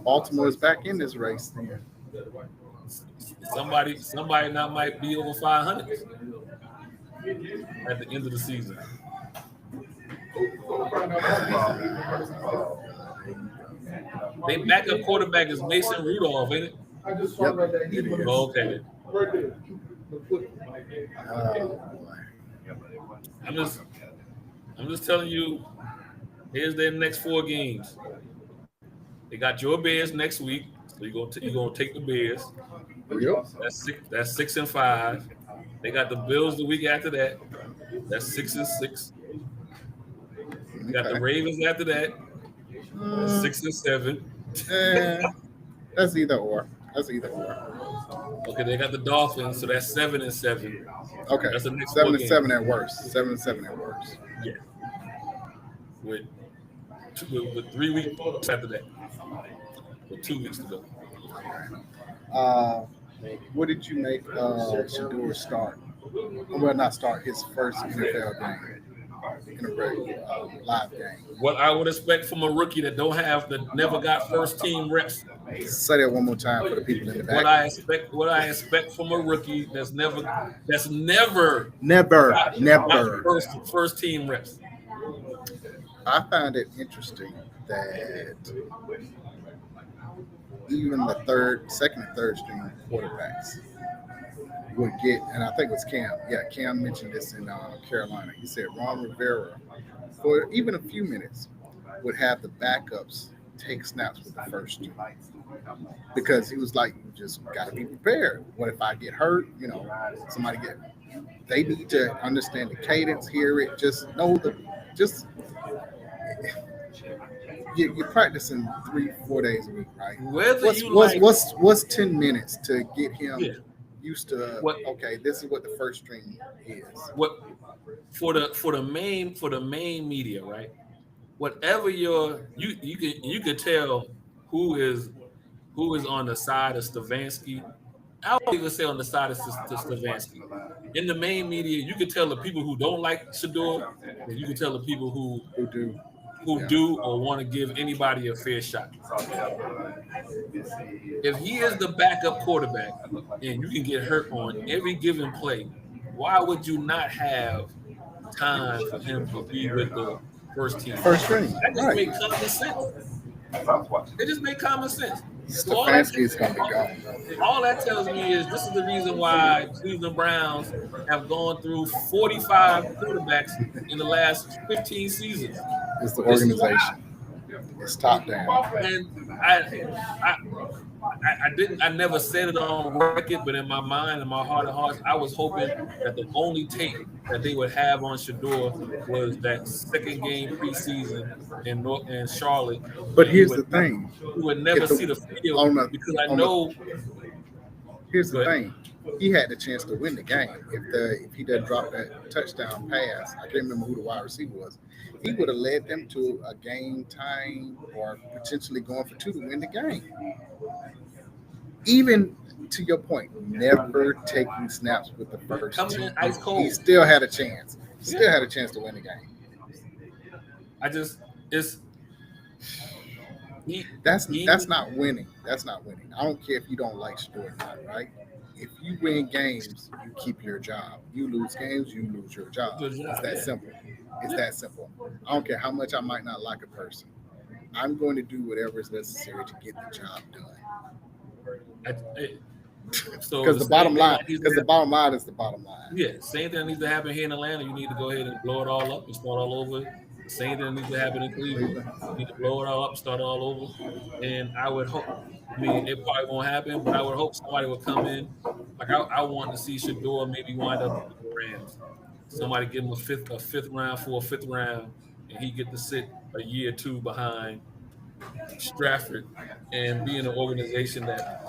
C: Baltimore is back in this race then.
D: Somebody now might be over 500 at the end of the season. They backup quarterback is Mason Rudolph, ain't it?
C: Yep.
D: Oh, okay. I'm just telling you. Here's their next 4 games. They got your Bears next week, so you're gonna take the Bears. That's 6 and 5. They got the Bills the week after that. That's 6 and 6. You got the Ravens after that. That's 6 and 7.
C: That's either or.
D: Okay, they got the Dolphins, so that's 7 and 7.
C: Okay,
D: that's the next
C: 7 and 7 at worst. 7 and 7 at worst.
D: Yeah. With 3 weeks after that. With 2 weeks to go.
C: What did you make Shador start? Well, not start, his first NFL game in a regular live game.
D: What I would expect from a rookie that never got first team reps.
C: Say that one more time for the people in the back.
D: What I expect from a rookie that's never got first team reps.
C: I find it interesting that even the second and third string quarterbacks would get, and I think it was Cam. Yeah, Cam mentioned this in Carolina. He said Ron Rivera, for even a few minutes, would have the backups take snaps with the first string. Because he was like, you just got to be prepared. What if I get hurt? They need to understand the cadence, hear it, you're practicing 3-4 days a week, right? What's 10 minutes to get him used to? Okay, this is what the first string is.
D: What for the main media, right? Whatever you could tell who is on the side of Stefanski. I won't even say on the side of Stefanski. In the main media, you can tell the people who don't like Shador, and you can tell the people who do or want to give anybody a fair shot. If he is the backup quarterback and you can get hurt on every given play, why would you not have time for him to be with the first team?
C: First string.
D: That just makes common sense. It just makes common sense.
C: Stefanski is going to be gone.
D: All that tells me is this is the reason why Cleveland Browns have gone through 45 quarterbacks in the last 15 seasons.
C: It's the organization. It's top down.
D: And I never said it on record, but in my mind, in my heart of hearts, I was hoping that the only tape that they would have on Shador was that second game preseason in Charlotte.
C: But here's the thing.
D: You would never see the field because I know.
C: Here's the thing. He had the chance to win the game if he didn't drop that touchdown pass. I can't remember who the wide receiver was. He would have led them to a game time or potentially going for 2 to win the game. Even to your point, never taking snaps with the first
D: Coming
C: team.
D: in ice cold.
C: He still had a chance. Still had a chance to win the game. That's not winning. That's not winning. I don't care if you don't like Shador or not, right? If you win games, you keep your job. You lose games, you lose your job. It's that simple. It's that simple. I don't care how much I might not like a person. I'm going to do whatever is necessary to get the job done. Because the bottom line is the bottom line.
D: Yeah, same thing needs to happen here in Atlanta. You need to go ahead and blow it all up and start all over. Same thing needs to happen in Cleveland. You need to blow it all up, start all over. And I would hope, it probably won't happen, but I would hope somebody would come in. Like I want to see Shador maybe wind up with the Rams. Somebody give him a fifth round for a fifth round, and he get to sit a year or 2 behind Stratford and be in an organization that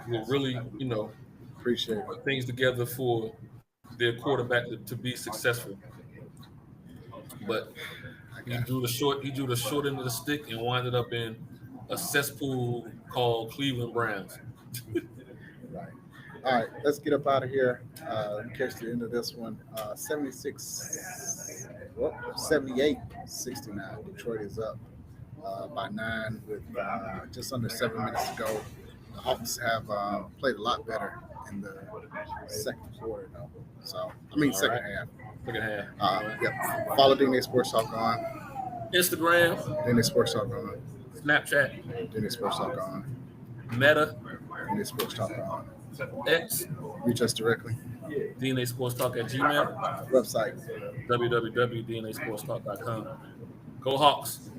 D: will really,
C: appreciate
D: put things together for their quarterback to be successful. But he drew the short end of the stick and winded up in a cesspool called Cleveland Browns.
C: Right. All right, let's get up out of here. Catch the end of this one. 78-69. Detroit is up by 9 with just under 7 minutes to go. The Hawks have played a lot better in the second quarter, though. So, second half.
D: Second half.
C: Yep. Follow DNA Sports Talk on
D: Instagram,
C: DNA Sports Talk on
D: Snapchat,
C: DNA Sports Talk on
D: Meta,
C: DNA Sports Talk on
D: X,
C: reach us directly.
D: DNASportstalk@gmail,
C: Website
D: www.dnasportstalk.com. Go Hawks.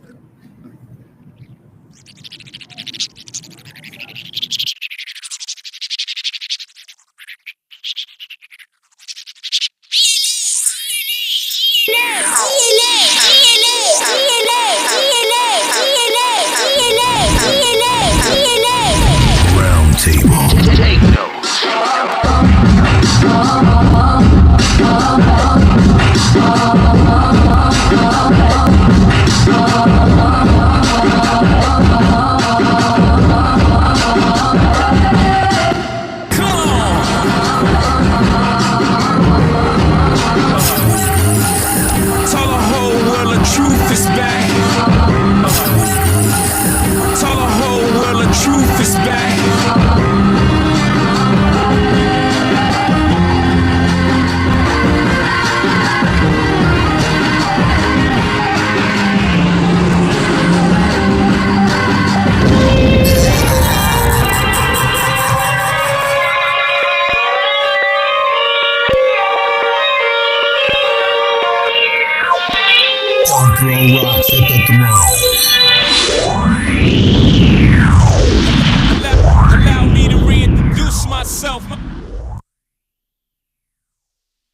A: Round table.
G: Take notes.